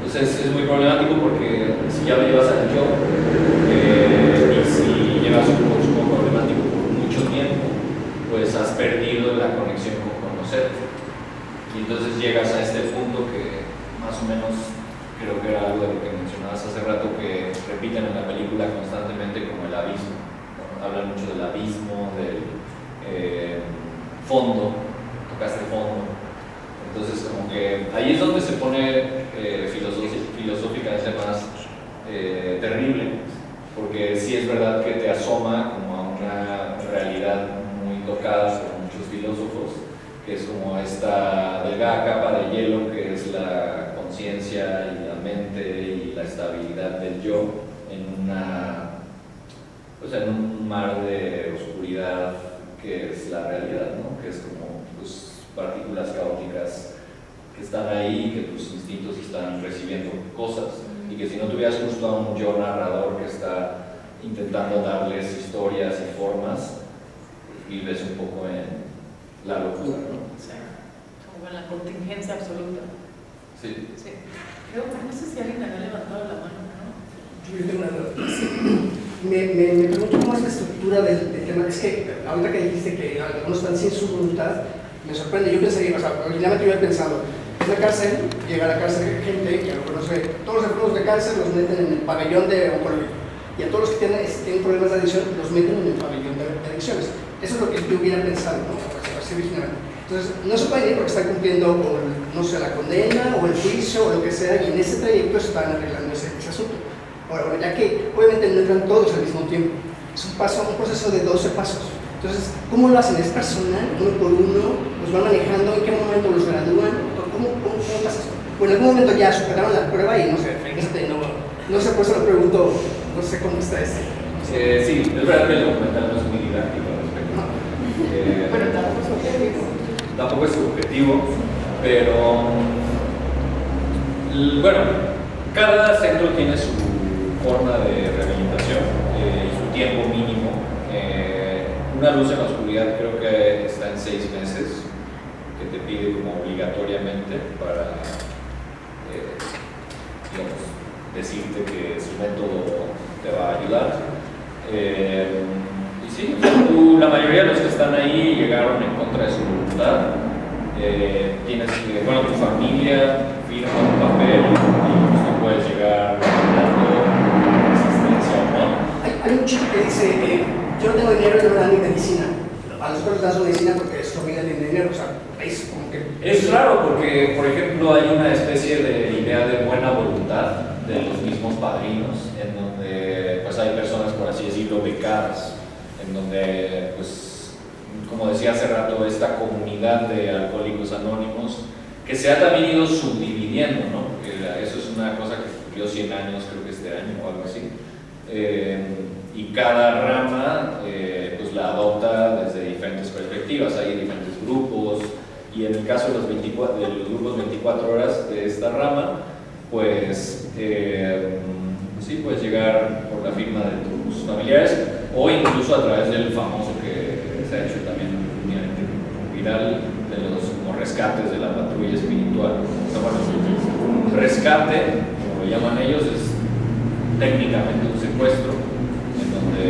pues es muy problemático porque si ya lo llevas al yo, y si llevas un consumo problemático por mucho tiempo, pues has perdido la conexión con conocerte. Y entonces llegas a este punto que más o menos creo que era algo de lo que mencionabas hace rato, que repiten en la película constantemente como el abismo. Hablan mucho del abismo, del fondo, tocaste fondo. Entonces como que ahí es donde se pone filosóficamente más terrible, porque sí es verdad que te asoma como a una realidad muy tocada por muchos filósofos, que es como esta delgada capa de hielo que es la conciencia y la mente y la estabilidad del yo en en un mar de oscuridad que es la realidad, ¿no? Que es como pues, partículas caóticas que están ahí y que tus instintos están recibiendo cosas, y que si no tuvieras justo a un yo narrador que está intentando darles historias y formas, pues vives un poco en la locura, ¿no? Sí, como en la contingencia absoluta. Sí. Sí. Creo, no sé si alguien había levantado la mano, ¿no? Yo tengo una duda. Me pregunto cómo es la estructura del tema. Es que ahorita que dijiste que algunos están sin su voluntad, me sorprende. Yo pensaría, o sea, originalmente yo había pensado, es la cárcel, llega a la cárcel gente que lo conoce, todos los enfermos de cáncer los meten en el pabellón de oncología, y a todos los que tienen problemas de adicción los meten en el pabellón de adicciones. Eso es lo que yo hubiera pensado, ¿no? Así originalmente. Entonces, no se pueden ir porque están cumpliendo con, no sé, la condena o el juicio o lo que sea, y en ese trayecto están arreglando ese asunto. Ahora, bueno, ya que obviamente no entran todos al mismo tiempo, es un proceso de 12 pasos. Entonces, ¿cómo lo hacen? ¿Es personal, uno por uno? ¿Los van manejando? ¿En qué momento los gradúan? ¿Cómo pasa eso? Bueno, en algún momento ya superaron la prueba y no sé, no sé, por eso lo pregunto, no sé cómo está este. Sí, es verdad que el documental no es muy didáctico al respecto. Pero tampoco es objetivo. Tampoco es su objetivo, pero bueno, cada centro tiene su forma de rehabilitación y su tiempo mínimo. Una luz en la oscuridad creo que está en 6 meses, que te pide como obligatoriamente para digamos, decirte que su método te va a ayudar. Y sí, la mayoría de los que están ahí llegaron en contra de su voluntad. Tienes que, bueno, tu familia firma un papel y pues no puedes llegar dando asistencia o no. Hay un chico que dice, yo no tengo dinero y no me dan ni medicina. A los perros dan su medicina porque su familia tiene dinero, o sea, es como que... Es raro porque, por ejemplo, hay una especie de idea de buena voluntad de los mismos padrinos, en donde pues hay personas, por así decirlo, becadas, en donde, pues, como decía hace rato, esta comunidad de alcohólicos anónimos, que se ha también ido subdividiendo, ¿no? Porque eso es una cosa que cumplió 100 años, creo que este año o algo así. Y cada rama pues la adopta desde diferentes perspectivas, hay diferentes grupos, y en el caso de los grupos 24 horas de esta rama, pues sí, puedes llegar por la firma de tus familiares o incluso a través del famoso que se ha hecho también últimamente viral de los como rescates de la patrulla espiritual. O sea, bueno, un rescate, como lo llaman ellos, es técnicamente un secuestro en donde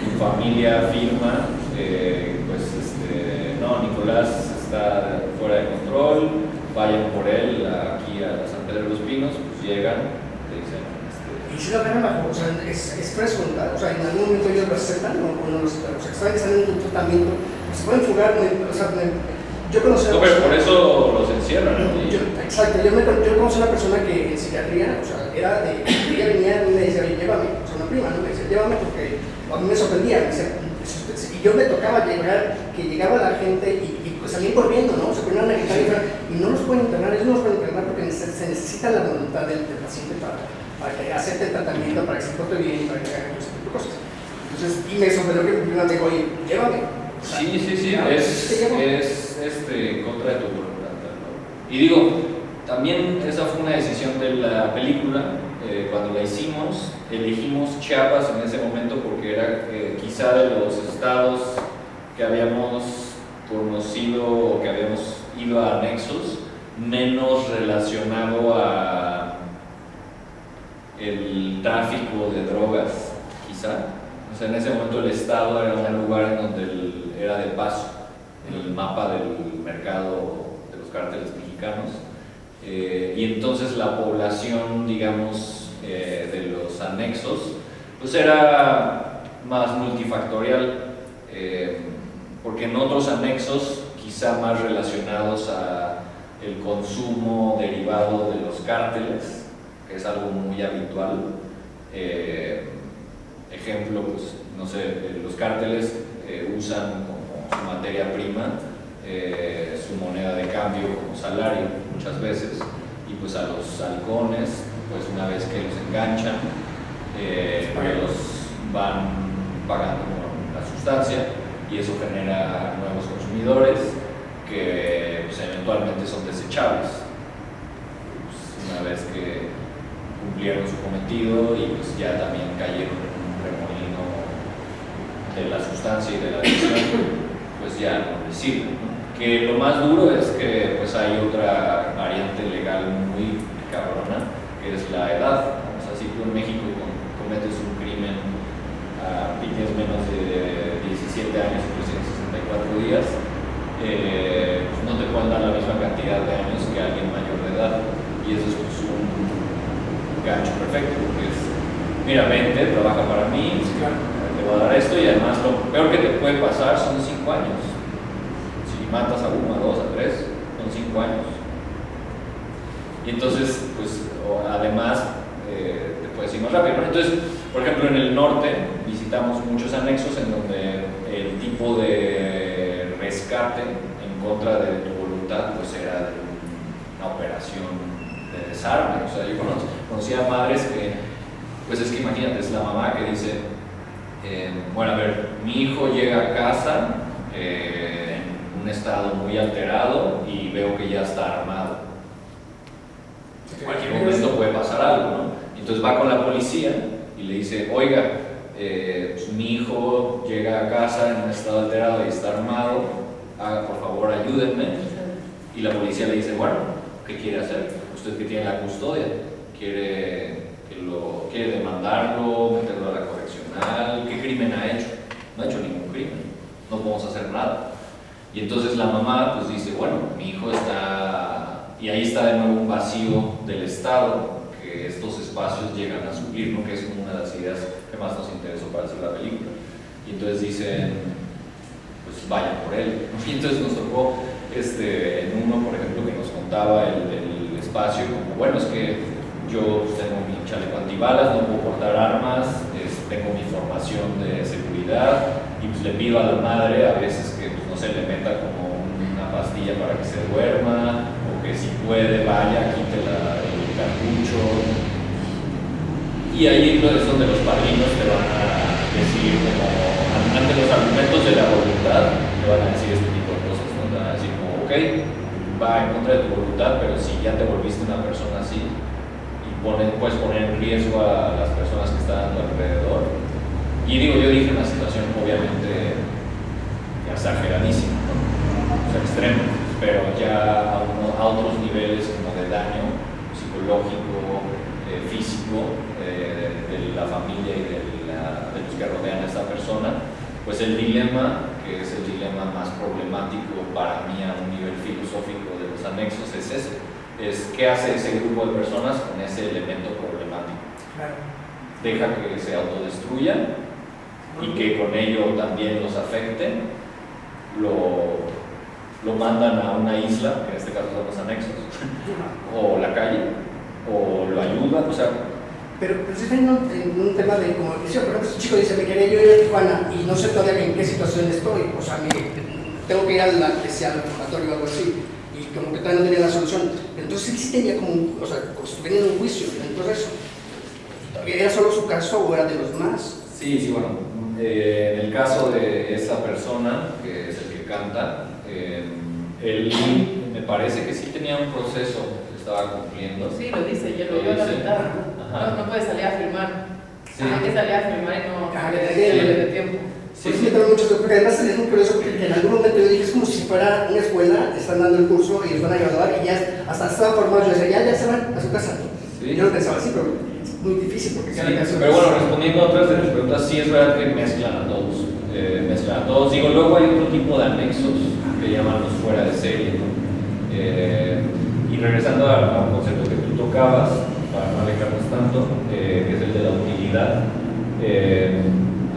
tu familia firma no, Nicolás está fuera de control, vayan por él aquí a San Pedro de los Pinos, pues llegan, te dicen Y si lo agarran bajo, o sea, es fresco, ¿verdad? O sea, en algún momento ellos lo aceptan o no lo aceptan. O sea, saben que están en un tratamiento, se pueden fugar, o sea, yo conocí a no, pero por eso los encierran, ¿no? Exacto, yo conocí a una persona que en psiquiatría, o sea, ella venía y me decía, oye, llévame, o sea, una prima, ¿no? Me decía, llévame porque a mí me sorprendía, me decía, y yo me tocaba llegar, que llegaba la gente y pues salían corriendo, ¿no? Se ponían a gritar y no los pueden internar, ellos no los pueden internar porque se necesita la voluntad del paciente para que acepte el tratamiento, para que se porte bien, para que haga ese tipo de cosas. Entonces, y me sorprendió que mi prima me dijo, oye, llévame. Sí, es contra de tu voluntad, ¿no? Y digo, también esa fue una decisión de la película, cuando la hicimos, elegimos Chiapas en ese momento porque era quizá de los estados que habíamos conocido o que habíamos ido a anexos menos relacionado a el tráfico de drogas, quizá. O sea, en ese momento el estado era un lugar en donde era de paso en el mapa del mercado de los cárteles mexicanos, y entonces la población, digamos, de los anexos, pues era más multifactorial, porque en otros anexos, quizá más relacionados a el consumo derivado de los cárteles, que es algo muy habitual. Ejemplo, pues, no sé, los cárteles usan como su materia prima su moneda de cambio como salario muchas veces, y pues a los halcones, pues una vez que los enganchan, los van pagando con la sustancia, y eso genera nuevos consumidores que pues, eventualmente son desechables pues, una vez que cumplieron su cometido y pues ya también cayeron en un remolino de la sustancia y de la adicción, pues ya no les sirve, ¿no? Que lo más duro es que pues hay otra variante legal muy cabrona, que es la edad. O sea, si tú en México cometes un crimen tienes menos de 17 años y 364 días, pues no te pueden dar la misma cantidad de años que alguien mayor de edad, y eso es pues, un gancho perfecto, porque es, mira, vente, trabaja para mí, te voy a dar esto, y además lo peor que te puede pasar son 5 años. Si matas a 1, a 2, a 3, son 5 años. Y entonces, pues, además, te puedes ir más rápido, ¿no? Entonces, por ejemplo, en el norte visitamos muchos anexos en donde el tipo de rescate en contra de tu voluntad, pues era de una operación de desarme. O sea, yo conocía madres que, pues es que imagínate, es la mamá que dice, bueno, a ver, mi hijo llega a casa en un estado muy alterado y veo que ya está armado. En cualquier momento puede pasar algo, ¿no? Entonces va con la policía y le dice, oiga, pues mi hijo llega a casa en un estado alterado y está armado, por favor ayúdenme. Y la policía le dice, bueno, ¿qué quiere hacer? Usted que tiene la custodia, ¿quiere demandarlo, meterlo a la correccional? ¿Qué crimen ha hecho? No ha hecho ningún crimen, no podemos hacer nada. Y entonces la mamá pues dice, bueno, mi hijo está, y ahí está de nuevo un vacío del Estado que estos espacios llegan a suplir, ¿no? Que es una de las ideas que más nos interesó para hacer la película. Y entonces dicen, pues vayan por él, ¿no? Y entonces nos tocó en uno, por ejemplo, que nos contaba el espacio, como, bueno, es que yo pues, tengo mi chaleco antibalas, no puedo portar armas, tengo mi formación de seguridad, y pues le pido a la madre a veces que pues, no se le meta como una pastilla para que se duerma, o que si puede vaya, quite el cartucho. Y ahí es donde los padrinos te van a decir, como ante los argumentos de la voluntad, te van a decir este tipo de cosas, ¿no? Te van a decir como, ok, va en contra de tu voluntad, pero si ya te volviste una persona así, puedes poner en riesgo a las personas que están a tu alrededor. Y digo, yo dije una situación obviamente exageradísima, ¿no? O sea, extrema, pero ya a otros niveles como de daño psicológico, físico, de la familia y de los que rodean a esta persona. Pues el dilema, que es el dilema más problemático para mí a un nivel filosófico de los anexos, es ese. Es qué hace ese grupo de personas con ese elemento problemático. Claro. Deja que se autodestruyan y que con ello también los afecten, lo mandan a una isla, que en este caso son los anexos, o la calle, o lo ayudan, o sea. Pero se está en un tema de, como decía, por ejemplo, este chico dice, me quería yo ir a Tijuana y no sé todavía en qué situación estoy, o sea, tengo que ir al reformatorio o algo así, y como que todavía no tenía la solución. Pero entonces él sí tenía como, o sea, venía en un juicio, entonces, ¿era solo su caso o era de los demás? Sí, bueno, en el caso de esa persona, que es el que canta, él me parece que sí tenía un proceso que estaba cumpliendo. Sí, lo dice, ya lo vio a la mitad. No puede salir a firmar. Sí. Hay que salir a firmar y no Ajá, perder sí. de tiempo. Sí, sí, también mucho, porque además es muy curioso porque en algún momento yo dije, es como si fuera una escuela, están dando el curso y los van a graduar y ya hasta estaban formados, yo decía, ya se van a su casa. Sí. Yo no pensaba así, pero es muy difícil porque Sí, cada caso pero bueno, respondiendo a otras de las preguntas, sí es verdad que mezclan a todos. Mezclan a todos. Digo, luego hay otro tipo de anexos que llaman los fuera de serie, ¿no? Y regresando al concepto que tú tocabas, para no alejarnos tanto, que es el de la utilidad,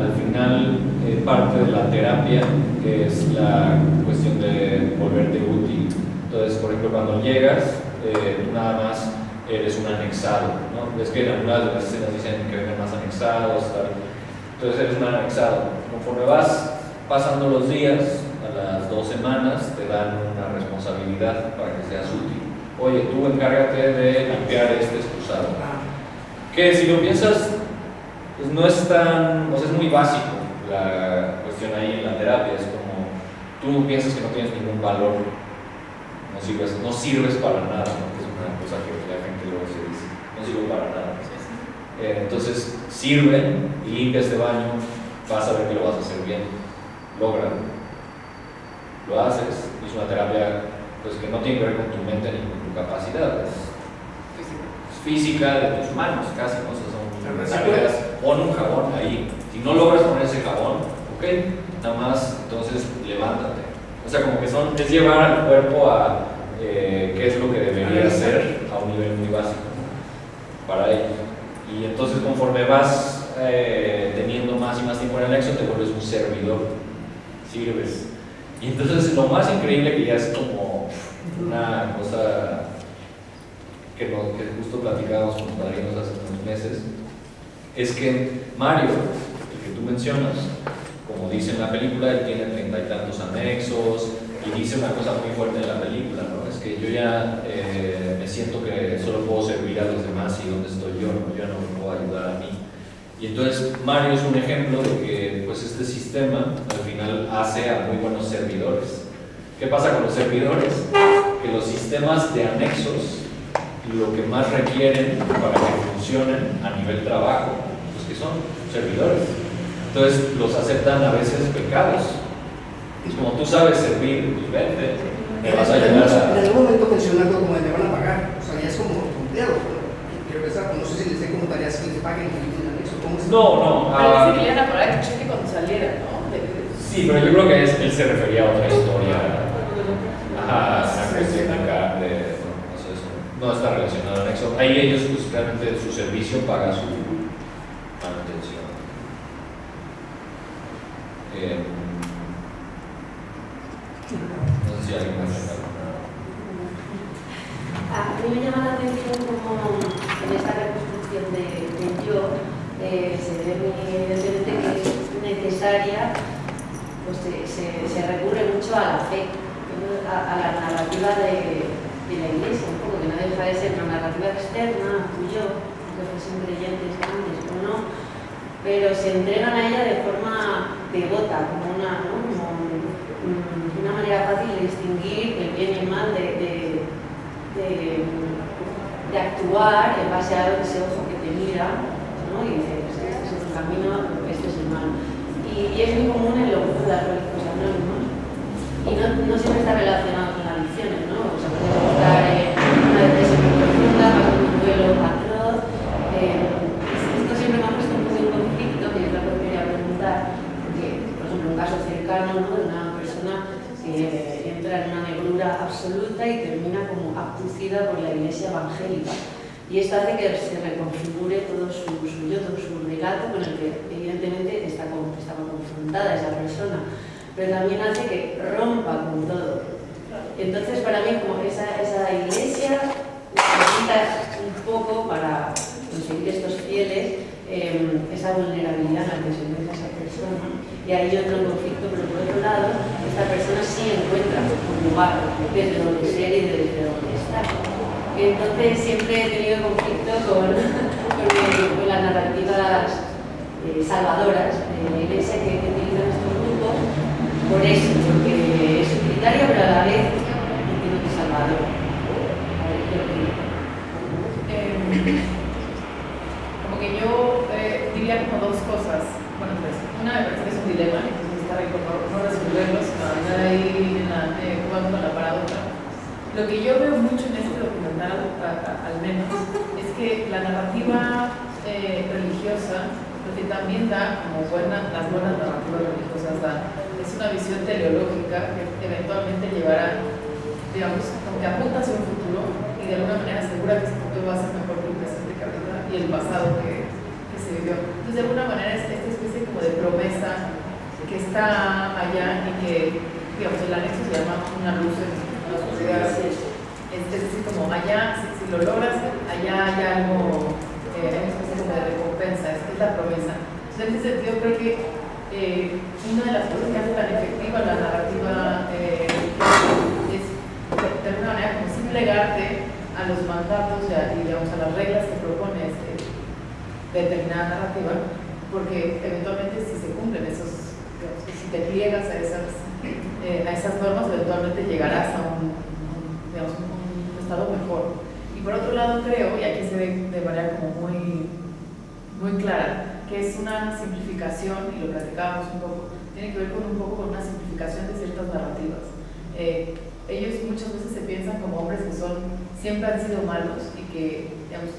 al final parte de la terapia es la cuestión de volverte útil. Entonces, por ejemplo, cuando llegas, tú nada más eres un anexado, ¿no? Ves que en algunas de las escenas dicen que vengan más anexados, tal. Entonces eres un anexado. Conforme vas pasando los días, a las 2 semanas te dan una responsabilidad para que seas útil. Oye, tú encárgate de limpiar este excusado. Que si lo piensas, pues no es tan, o sea, es muy básico la cuestión ahí en la terapia. Es como, tú piensas que no tienes ningún valor, no sirves para nada, ¿no? Que es una cosa que la gente luego se dice, no sirve para nada. Entonces, sirve y limpia este baño, vas a ver que lo vas a hacer bien, lógralo. Lo haces, es una terapia pues, que no tiene que ver con tu mente ni con tu capacidad, es física de tus manos, casi, ¿no? O sea, son tareas, pon un jabón ahí, si no logras poner ese jabón, ok, nada más, entonces levántate. O sea, como que es llevar al cuerpo a qué es lo que debería hacer a un nivel muy básico para ellos. Y entonces conforme vas teniendo más y más tiempo en el nexo, te vuelves un servidor, sirves. Y entonces lo más increíble, que ya es como una cosa que justo platicábamos con los padrinos hace unos meses, es que Mario, el que tú mencionas, como dice en la película, él tiene 30 y tantos anexos y dice una cosa muy fuerte en la película, ¿no? Es que yo ya me siento que solo puedo servir a los demás y ¿dónde estoy yo? ¿No? Yo no me puedo ayudar a mí. Y entonces Mario es un ejemplo de que pues, este sistema al final hace a muy buenos servidores. ¿Qué pasa con los servidores? Que los sistemas de anexos, lo que más requieren para que funcionen a nivel trabajo, pues que son servidores. Entonces los aceptan a veces pecados. Es como tú sabes servir, pues vente, me vas a ayudar a... En algún momento mencionó algo como de me van a pagar, o sea, ya es como empleado. Quiero pensar, no sé si les den como tareas que les paguen en anexo, ¿cómo es? No. Pero dice que le iban a pagar el cheque cuando saliera, ¿no? Sí, pero yo creo que él se refería a otra historia. Ajá, una cuestión acá de... No está relacionado al anexo. Ahí ellos, pues realmente su servicio paga su manutención. No sé si alguien más tiene alguna. A mí me llama la atención como en esta reconstrucción de yo se ve muy evidentemente que es necesaria, pues se recurre mucho a la fe, a la narrativa de la Iglesia, un poco que no deja de ser una narrativa externa, tuyo, que fuesen creyentes antes o no, pero se entregan a ella de forma devota, como una manera fácil de distinguir el bien y el mal, de actuar en base a ese ojo que te mira, ¿no? Y dices, este es el camino, este es el mal. Y es muy común en los Budas Alcohólicos Anónimos, y no siempre está relacionado con adicciones, ¿no? O sea, puede buscar una depresión muy profunda, más un duelo atroz. Esto siempre me ha puesto un poco en conflicto, que es lo que quería preguntar, porque, por ejemplo, un caso cercano, ¿no? De una persona que entra en una negrura absoluta y termina como abducida por la Iglesia evangélica. Y esto hace que se reconfigure todo su yo, todo su relato con el que evidentemente estaba confrontada esa persona, pero también hace que rompa con todo. Entonces, para mí, como esa iglesia necesita un poco para conseguir estos fieles esa vulnerabilidad en la que se encuentra esa persona. Y ahí yo entro en conflicto, pero por otro lado, esta persona sí encuentra un lugar desde donde ser y desde donde estar. Entonces, siempre he tenido conflicto con las narrativas salvadoras de la iglesia que utilizan estos grupos, por eso, porque es utilitaria, pero a la vez entiendo que es salvadora. A ver, creo que... Como que yo diría Lo que yo veo mucho en este documental, al menos, es que la narrativa religiosa, lo que también da como las buenas narrativas religiosas es una visión teleológica que eventualmente llevará, digamos, como que apunta hacia un futuro y de alguna manera asegura que ese futuro va a ser mejor que el presente que ahorita y el pasado que se vivió. Entonces, de alguna manera, es esta especie como de promesa que está allá y que, digamos, el anexo se llama una luz en la oscuridad. Es decir, como allá, si lo logras, allá hay algo, hay una especie como de recompensa, es la promesa. Entonces, en ese sentido, creo que una de las cosas que hace tan efectiva la narrativa es, de alguna manera, como sin plegarte a los mandatos y digamos, a las reglas que propone determinada narrativa, porque eventualmente si se cumplen esos, digamos, si te pliegas a esas normas, eventualmente llegarás a un estado mejor. Y por otro lado creo, y aquí se ve de manera como muy clara, que es una simplificación, y lo platicábamos un poco, tiene que ver con un poco con una simplificación de ciertas narrativas. Ellos muchas veces se piensan como hombres que siempre han sido malos y que, digamos,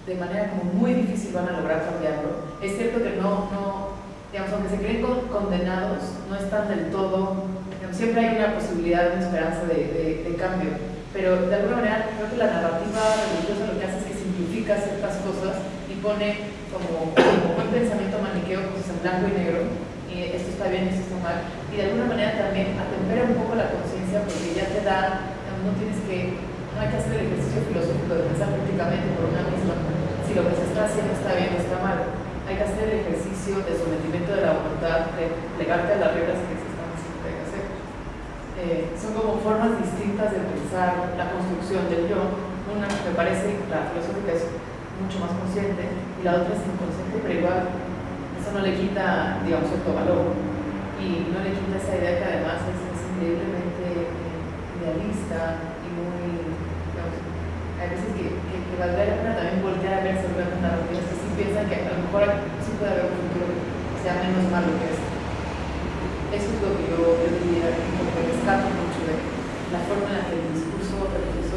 de manera como muy difícil van a lograr cambiarlo. Es cierto que digamos, aunque se creen condenados, no están del todo, digamos, siempre hay una posibilidad, una esperanza de cambio, pero de alguna manera creo que la narrativa religiosa lo que hace es que simplifica ciertas cosas y pone como un pensamiento maniqueo, cosas en blanco y negro, y esto está bien, esto está mal, y de alguna manera también atempera un poco la conciencia porque ya te da, no hay que hacer el ejercicio filosófico de pensar críticamente por una misma, si lo que se está haciendo está bien o está mal. Hay que hacer el ejercicio de sometimiento de la voluntad, de plegarte a las reglas que se están diciendo que hay que hacer. Son como formas distintas de pensar la construcción del yo. Una me parece, la filosófica es mucho más consciente y la otra es inconsciente, pero igual eso no le quita, digamos, cierto valor y no le quita esa idea que además es increíblemente idealista y muy, digamos, hay veces que valdría la pena también voltear a ver sobre las narrativas que sí piensan que a lo mejor sí puede haber un futuro que sea menos malo que esto. Eso es lo que yo diría, lo que rescato mucho de la forma en la que el discurso religioso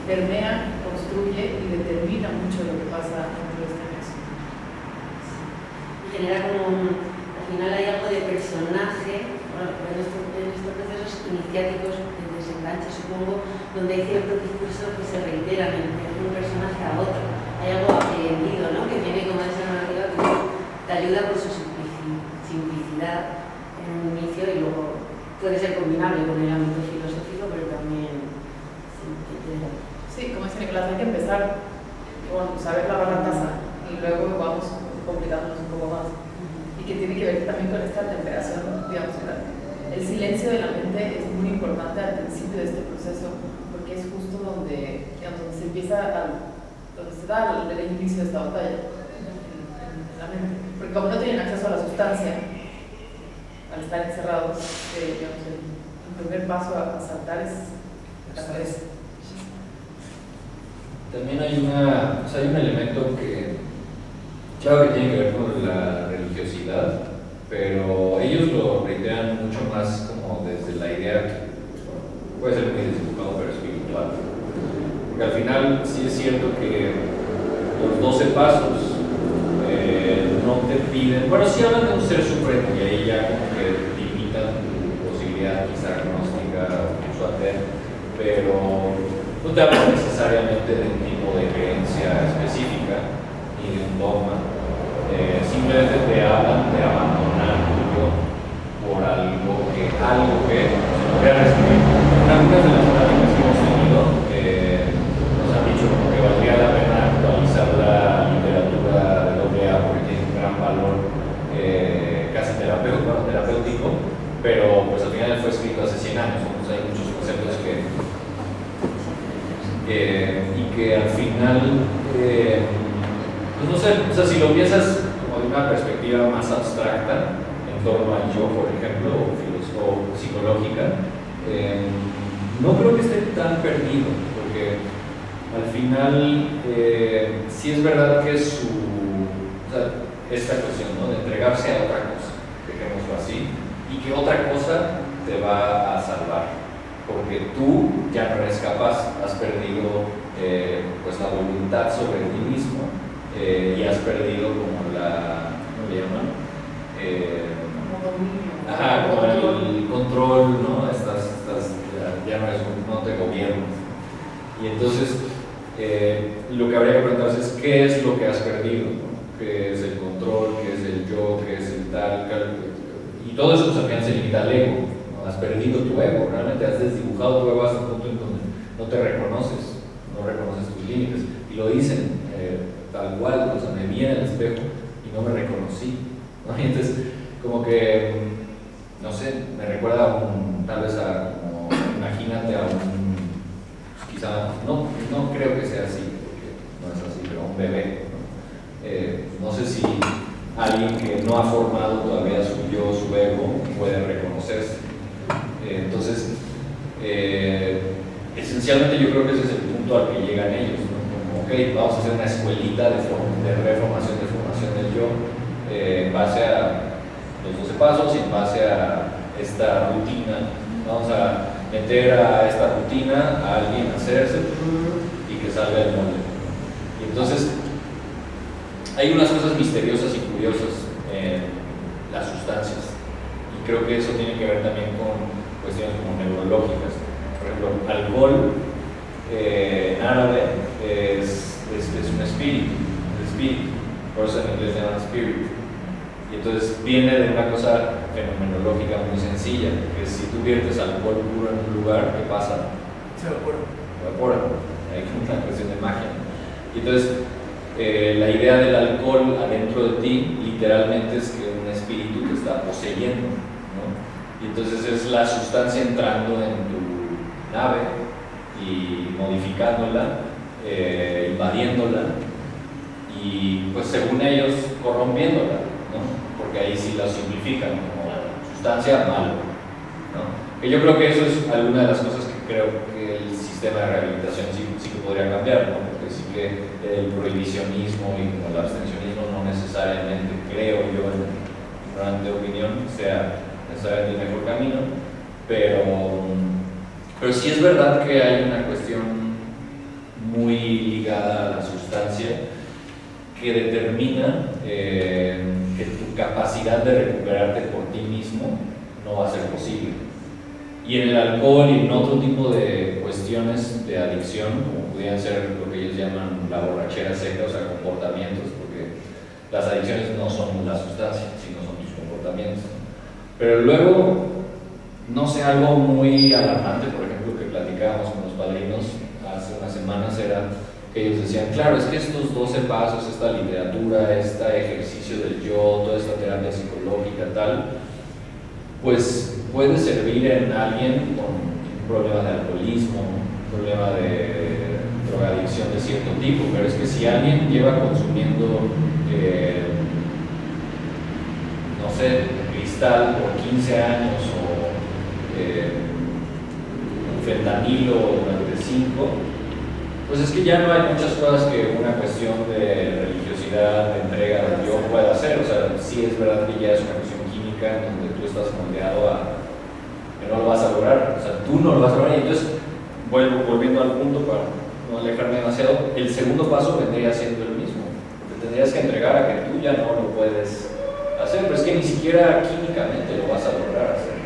permea, construye y determina mucho de lo que pasa dentro de este mes. Genera como al final hay algo de personaje, bueno, en estos procesos iniciáticos de desenganche, supongo, donde hay ciertos discursos que se reiteran de un personaje a otro. Hay algo aprendido, ¿no? Que viene como esa narrativa que te ayuda por su simplicidad en un inicio y luego puede ser combinable con el ámbito filosófico, pero también sí, como dice Nicolás, hay que empezar con saber lavar la taza y luego vamos complicándonos un poco más. Y que tiene que ver también con esta temperación, digamos, el silencio de la mente es muy importante al principio de este proceso porque es justo donde, digamos, donde se empieza donde se da el inicio de esta batalla en la mente. Porque como no tienen acceso a la sustancia, al estar encerrados, digamos, el primer paso a saltar es la cabeza. También hay un elemento que, claro que tiene que ver con la religiosidad, pero ellos lo reiteran mucho más como desde la idea que, bueno, puede ser muy desenfocado, pero espiritual. Porque al final sí es cierto que los 12 pasos no te piden, bueno, sí hablan de un ser supremo y ahí ya como que limitan tu posibilidad quizá agnóstica o incluso atea, pero no te hablan necesariamente de un tipo de creencia específica ni de un dogma, simplemente te hablan de abandonar tu yo por algo que voy a resumir. En algunas de las pláticas que hemos tenido nos han dicho como que valdría la pena actualizar la literatura de AA porque tiene un gran valor casi terapéutico, pero pues al final fue escrito hace 100 años, entonces hay muchos conceptos y que al final, pues no sé, o sea, si lo piensas como de una perspectiva más abstracta, en torno al yo, por ejemplo, o psicológica, no creo que esté tan perdido, porque al final sí es verdad que o sea, esta cuestión, ¿no? De entregarse a otra cosa, dejémoslo así, y que otra cosa te va a salvar. porque tú ya no eres capaz, has perdido pues la voluntad sobre ti mismo y has perdido como ¿cómo le llaman? Como el control, ¿no? Ya no te gobiernas. Y entonces lo que habría que preguntarse es qué es lo que has perdido, ¿no? ¿Qué es el control? ¿Qué es el yo? ¿Qué es el tal? Y todo eso pues, al final se limita al ego, ¿no? Has perdido tu ego, realmente has desdibujado tu ego hasta un punto en donde no te reconoces, no reconoces tus límites. Y lo dicen tal cual, o sea, me vi en el espejo y no me reconocí, ¿no? Y entonces, como que, no sé, me recuerda tal vez como, imagínate a quizá, no creo que sea así, porque no es así, pero un bebé, ¿no? No sé si alguien que no ha formado todavía su yo, su ego, puede reconocerse. Entonces, esencialmente yo creo que ese es el punto al que llegan ellos, ¿no? Como, ok, vamos a hacer una escuelita de reformación, de formación del yo, en base a los 12 pasos y en base a esta rutina. Vamos a meter a esta rutina a alguien a hacerse y que salga del molde. Y entonces hay unas cosas misteriosas y curiosas en las sustancias, y creo que eso tiene que ver también con cuestiones como neurológicas. Por ejemplo, alcohol en árabe es un espíritu, por eso en inglés se llama spirit. Y entonces viene de una cosa fenomenológica muy sencilla, que es si tú viertes alcohol puro en un lugar, ¿qué pasa? Se evapora. Hay una cuestión de magia. Y entonces la idea del alcohol adentro de ti literalmente es que un espíritu te está poseyendo, ¿no? Y entonces es la sustancia entrando en tu nave y modificándola, invadiéndola y pues según ellos corrompiéndola, ¿no? Porque ahí sí la simplifican como sustancia malo, ¿no? Que yo creo que eso es alguna de las cosas que creo que el sistema de rehabilitación sí que podría cambiar, ¿no? Porque sí que el prohibicionismo y como el abstencionismo no necesariamente, creo yo, en mi ignorante opinión, sea necesariamente el mejor camino, pero sí es verdad que hay una cuestión muy ligada a la sustancia que determina que tu capacidad de recuperarte por ti mismo no va a ser posible. Y en el alcohol y en otro tipo de cuestiones de adicción, como pudieran ser lo que ellos llaman la borrachera seca, o sea, comportamientos, porque las adicciones no son la sustancia, sino son tus comportamientos. Pero luego, no sé, algo muy alarmante, por ejemplo, que platicábamos con los padrinos hace unas semanas, era que ellos decían, claro, es que estos 12 pasos, esta literatura, este ejercicio del yo, toda esta terapia psicológica, tal, pues puede servir en alguien con un problema de alcoholismo, un problema de drogadicción de cierto tipo, pero es que si alguien lleva consumiendo, no sé, cristal por 15 años o fentanilo durante 5, pues es que ya no hay muchas cosas que una cuestión de religiosidad, de entrega del yo pueda hacer. O sea, sí es verdad que ya es una cuestión química en donde tú estás moldeado a que no lo vas a lograr, o sea, tú no lo vas a lograr. Y entonces, volviendo al punto para no alejarme demasiado, el segundo paso vendría siendo el mismo. Te tendrías que entregar a que tú ya no lo puedes hacer, pero es que ni siquiera químicamente lo vas a lograr hacer.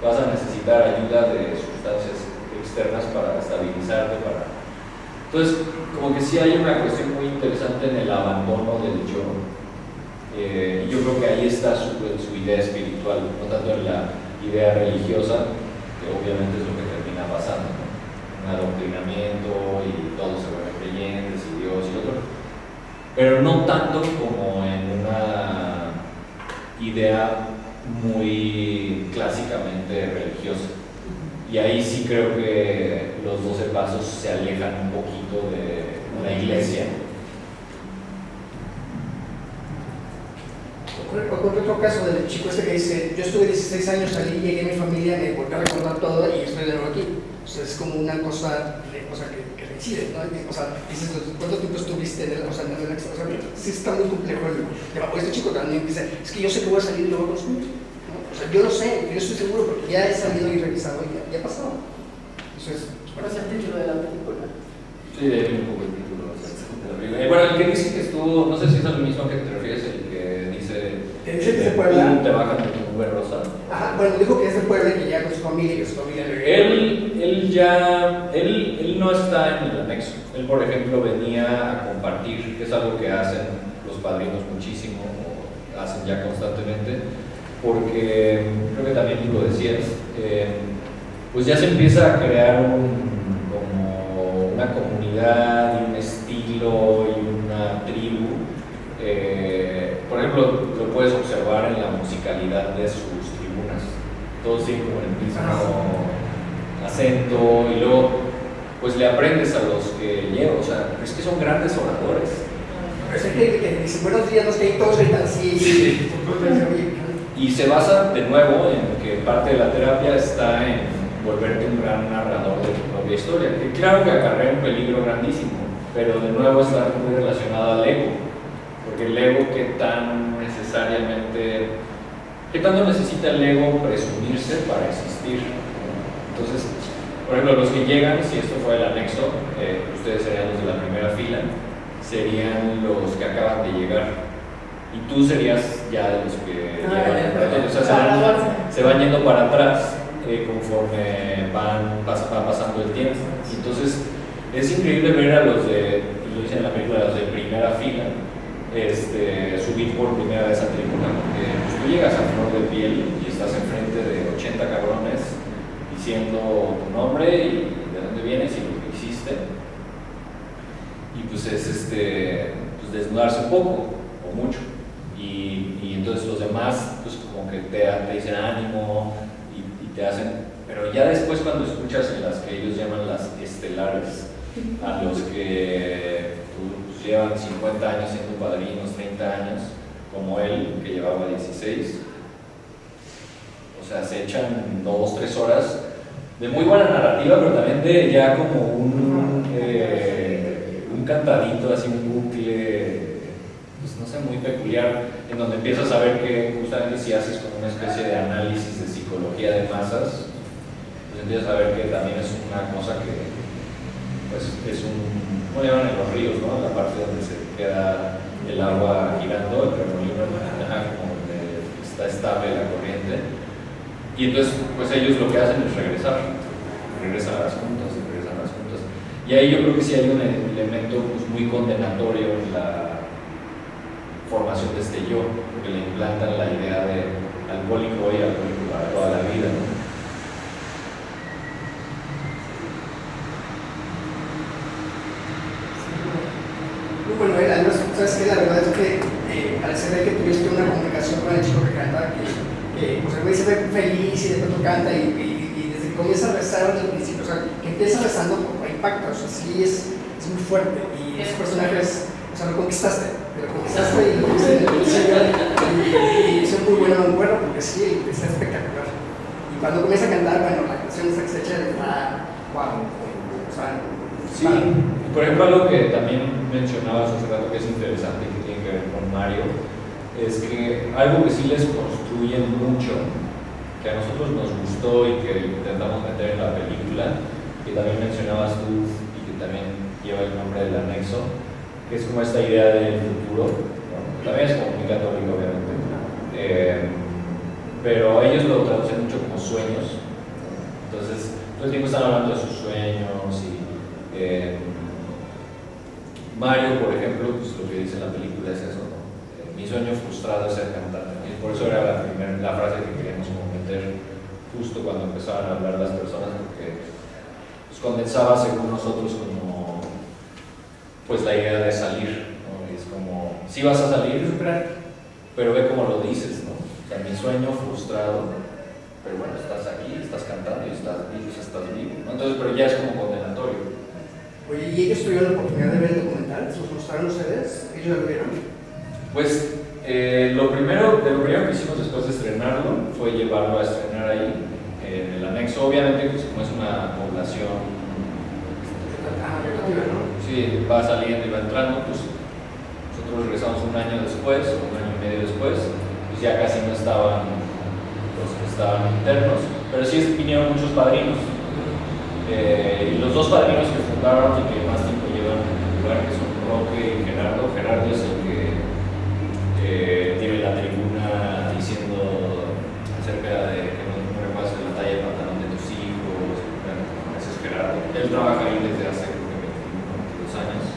Vas a necesitar ayuda de sustancias externas para estabilizarte, Entonces, como que sí hay una cuestión muy interesante en el abandono del yo. Yo creo que ahí está su idea espiritual, no tanto en la idea religiosa, que obviamente es lo que termina pasando, ¿no? Un adoctrinamiento y todos se vuelven creyentes y Dios y otro, pero no tanto como en una idea muy clásicamente religiosa. Y ahí sí creo que los 12 pasos se alejan un poquito de la iglesia. Ocurre otro caso del chico este que dice, yo estuve 16 años, salí, llegué a mi familia, me volví a recordar todo y estoy de nuevo aquí. O sea, es como una cosa que reincide, ¿no? O sea, dices, ¿cuánto tiempo estuviste en el, o sea, sí está muy complejo este chico también dice, es que yo sé que voy a salir y lo voy a consumir. O sea, yo lo sé, yo estoy seguro porque ya he salido y revisado y ya ha pasado. Eso es ¿Cuál es el título de la película? Sí, de ahí un poco el título. Bueno, el que dice que estuvo, no sé si es el mismo que te refieres, el que dice ¿Te dice que es de Puebla? Te bajan de tu nube rosa. Ajá, bueno, dijo que es de Puebla y que ya con su familia y que su familia Él no está en el anexo. Él, por ejemplo, venía a compartir, que es algo que hacen los padrinos muchísimo, o hacen ya constantemente, porque creo que también tú lo decías, pues ya se empieza a crear como una comunidad y un estilo y una tribu. Por ejemplo, lo puedes observar en la musicalidad de sus tribunas. Todos tienen como el mismo acento y luego pues le aprendes a los que llevan, o sea, es que son grandes oradores. Pero es que dice buenos días, no es que todos gritan así. Sí. Y se basa de nuevo en que parte de la terapia está en volverte un gran narrador de tu propia historia. Que claro que acarrea un peligro grandísimo, pero de nuevo está muy relacionado al ego. Porque el ego, ¿qué tanto necesita el ego presumirse para existir? Entonces, por ejemplo, los que llegan, si esto fue el anexo, ustedes serían los de la primera fila, serían los que acaban de llegar. Y tú serías ya de los que llegan. O sea, se van yendo para atrás conforme van pasando el tiempo. Entonces, es increíble ver a los de, lo dicen en la película, los de primera fila, subir por primera vez a tribuna, porque pues, tú llegas a flor de piel y estás enfrente de 80 cabrones diciendo tu nombre y de dónde vienes y lo que hiciste, y pues es pues desnudarse un poco o mucho, y entonces los demás pues como que te dicen ánimo y te hacen, pero ya después cuando escuchas en las que ellos llaman las estelares, a los que pues, llevan 50 años siendo padrinos, 30 años, como él, que llevaba 16, o sea, se echan 2-3 horas de muy buena narrativa, pero también de ya como un cantadito, así un bucle, pues no sé, muy peculiar, en donde empiezas a ver que justamente si haces como una especie de análisis de psicología de masas, pues empiezas a ver que también es una cosa que pues es ¿cómo le llaman en los ríos, no? La parte donde se queda el agua girando, el remolino, como donde está estable la corriente. Y entonces, pues ellos lo que hacen es regresan a las juntas, Y ahí yo creo que sí hay un elemento pues, muy condenatorio en la formación de este yo, porque le implantan la idea de alcohólico y alcohólico para toda la vida, ¿no? Bueno, además, ¿sabes qué? La verdad es que al ser que tuviste una comunicación con el chico que canta, que pues el güey se ve feliz y de pronto canta y desde que comienza a rezar desde el principio, o sea, que empieza rezando por impacto, o sea, sí es muy fuerte y ese personaje es, o sea, lo conquistaste y es muy bueno en cuerno porque sí, está espectacular. Y cuando comienza a cantar, bueno, la canción esa que se echa de wow, o sea, sí. Por ejemplo, algo que también mencionabas hace rato que es interesante y que tiene que ver con Mario, es que algo que sí les construye mucho, que a nosotros nos gustó y que intentamos meter en la película, que también mencionabas tú y que también lleva el nombre del anexo, que es como esta idea del futuro, ¿no? También es como muy católico, obviamente, pero ellos lo traducen mucho como sueños, ¿no? Entonces, todo el tiempo están hablando de sus sueños y Mario, por ejemplo, pues lo que dice la película es eso, ¿no? Mi sueño frustrado es ser cantante. Y por eso era la frase que queríamos meter justo cuando empezaban a hablar las personas, porque pues, condensaba según nosotros como pues la idea de salir, ¿no? Y es como, sí vas a salir, pero ve cómo lo dices, ¿no? O sea, mi sueño frustrado, pero bueno, estás aquí, estás cantando y estás vivo, ¿no? Entonces, pero ya es como condenatorio. Oye, ¿y ellos tuvieron la oportunidad de ver el documental? ¿Se los mostraron ustedes? ¿Ellos lo vieron? Pues lo primero que hicimos después de estrenarlo fue llevarlo a estrenar ahí, en el anexo. Obviamente, pues como es una población, sí, va saliendo y va entrando, pues nosotros regresamos un año después, o un año y medio después, pues ya casi no estaban los que estaban internos, pero sí vinieron muchos padrinos. los dos padrinos que fundaron y que más tiempo llevan en el lugar, que son Roque y Gerardo. Gerardo es el que tiene la tribuna diciendo acerca de que no repases la talla de pantalón de tus hijos. Bueno, ese es Gerardo. Él trabaja ahí desde hace creo que 21 22 años.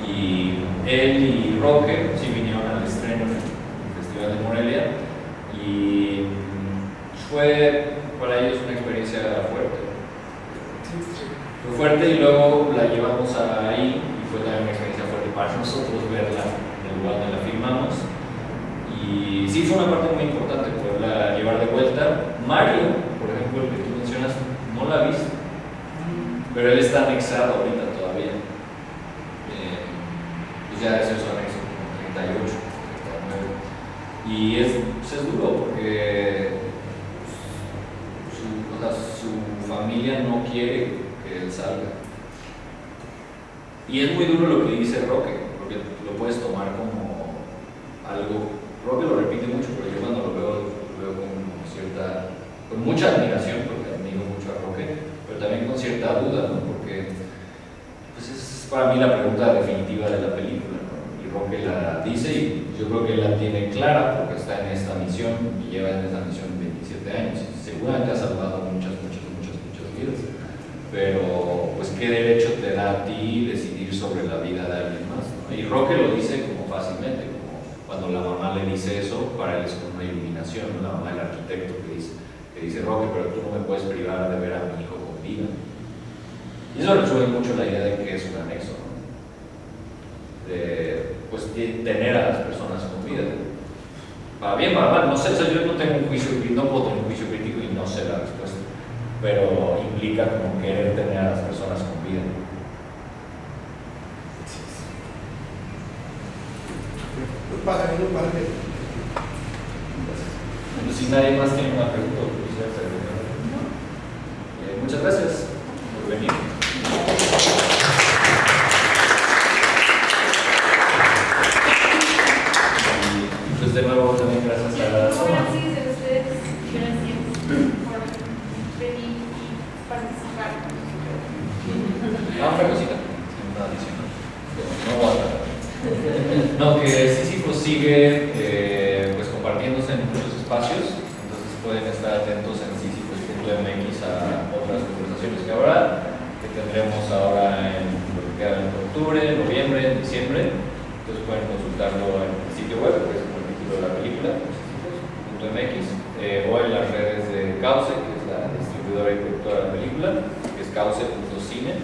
Y él y Roque sí vinieron al estreno en el Festival de Morelia y fue para ellos una experiencia fuerte. Fue fuerte y luego la llevamos ahí y fue también una experiencia fuerte para nosotros verla en el lugar donde la filmamos. Y sí fue una parte muy importante poderla llevar de vuelta. Mario, por ejemplo, el que tú mencionas, no la ha visto, pero él está anexado ahorita todavía. Pues ya es su anexo como 38, 39. Y es duro porque su familia no quiere que él salga. Y es muy duro lo que dice Roque, porque lo puedes tomar como algo. Roque lo repite mucho, pero yo cuando lo veo con mucha admiración, porque admiro mucho a Roque, pero también con cierta duda, ¿no? Porque pues es para mí la pregunta definitiva de la película, ¿no? Y Roque la dice y yo creo que él la tiene clara porque está en esta misión y lleva en esta misión 27 años. Seguramente ha salvado muchas vidas, pero pues qué derecho te da a ti decidir sobre la vida de alguien más, ¿no? Y Roque lo dice como fácilmente, como cuando la mamá le dice eso, para él es como una iluminación, ¿no? La mamá del arquitecto que dice Roque, pero tú no me puedes privar de ver a mi hijo con vida. Y eso resuelve mucho la idea de que es un anexo, ¿no? De pues tener a las personas con vida. Para bien, para mal, no sé, o sea, yo no tengo un juicio crítico, no puedo tener un juicio crítico y no sé la respuesta, pero implica como querer tener a las personas con vida. Bueno, si nadie más tiene una pregunta, muchas gracias por venir. Y pues de nuevo también gracias a Soma. Gracias a ustedes, gracias por venir y participar. Otra cosita, una adicional. No guarda. No, que Sísifo sigue pues compartiéndose en muchos espacios, entonces pueden estar atentos en sísifos.mx a otras conversaciones que habrá, que tendremos ahora en lo que queda en octubre, noviembre, diciembre. Entonces pueden consultarlo en el sitio web, que es como el título de la película, sísifos.mx, o en las redes de Cauce, que es la distribuidora y productora de la película, que es cauce.cine.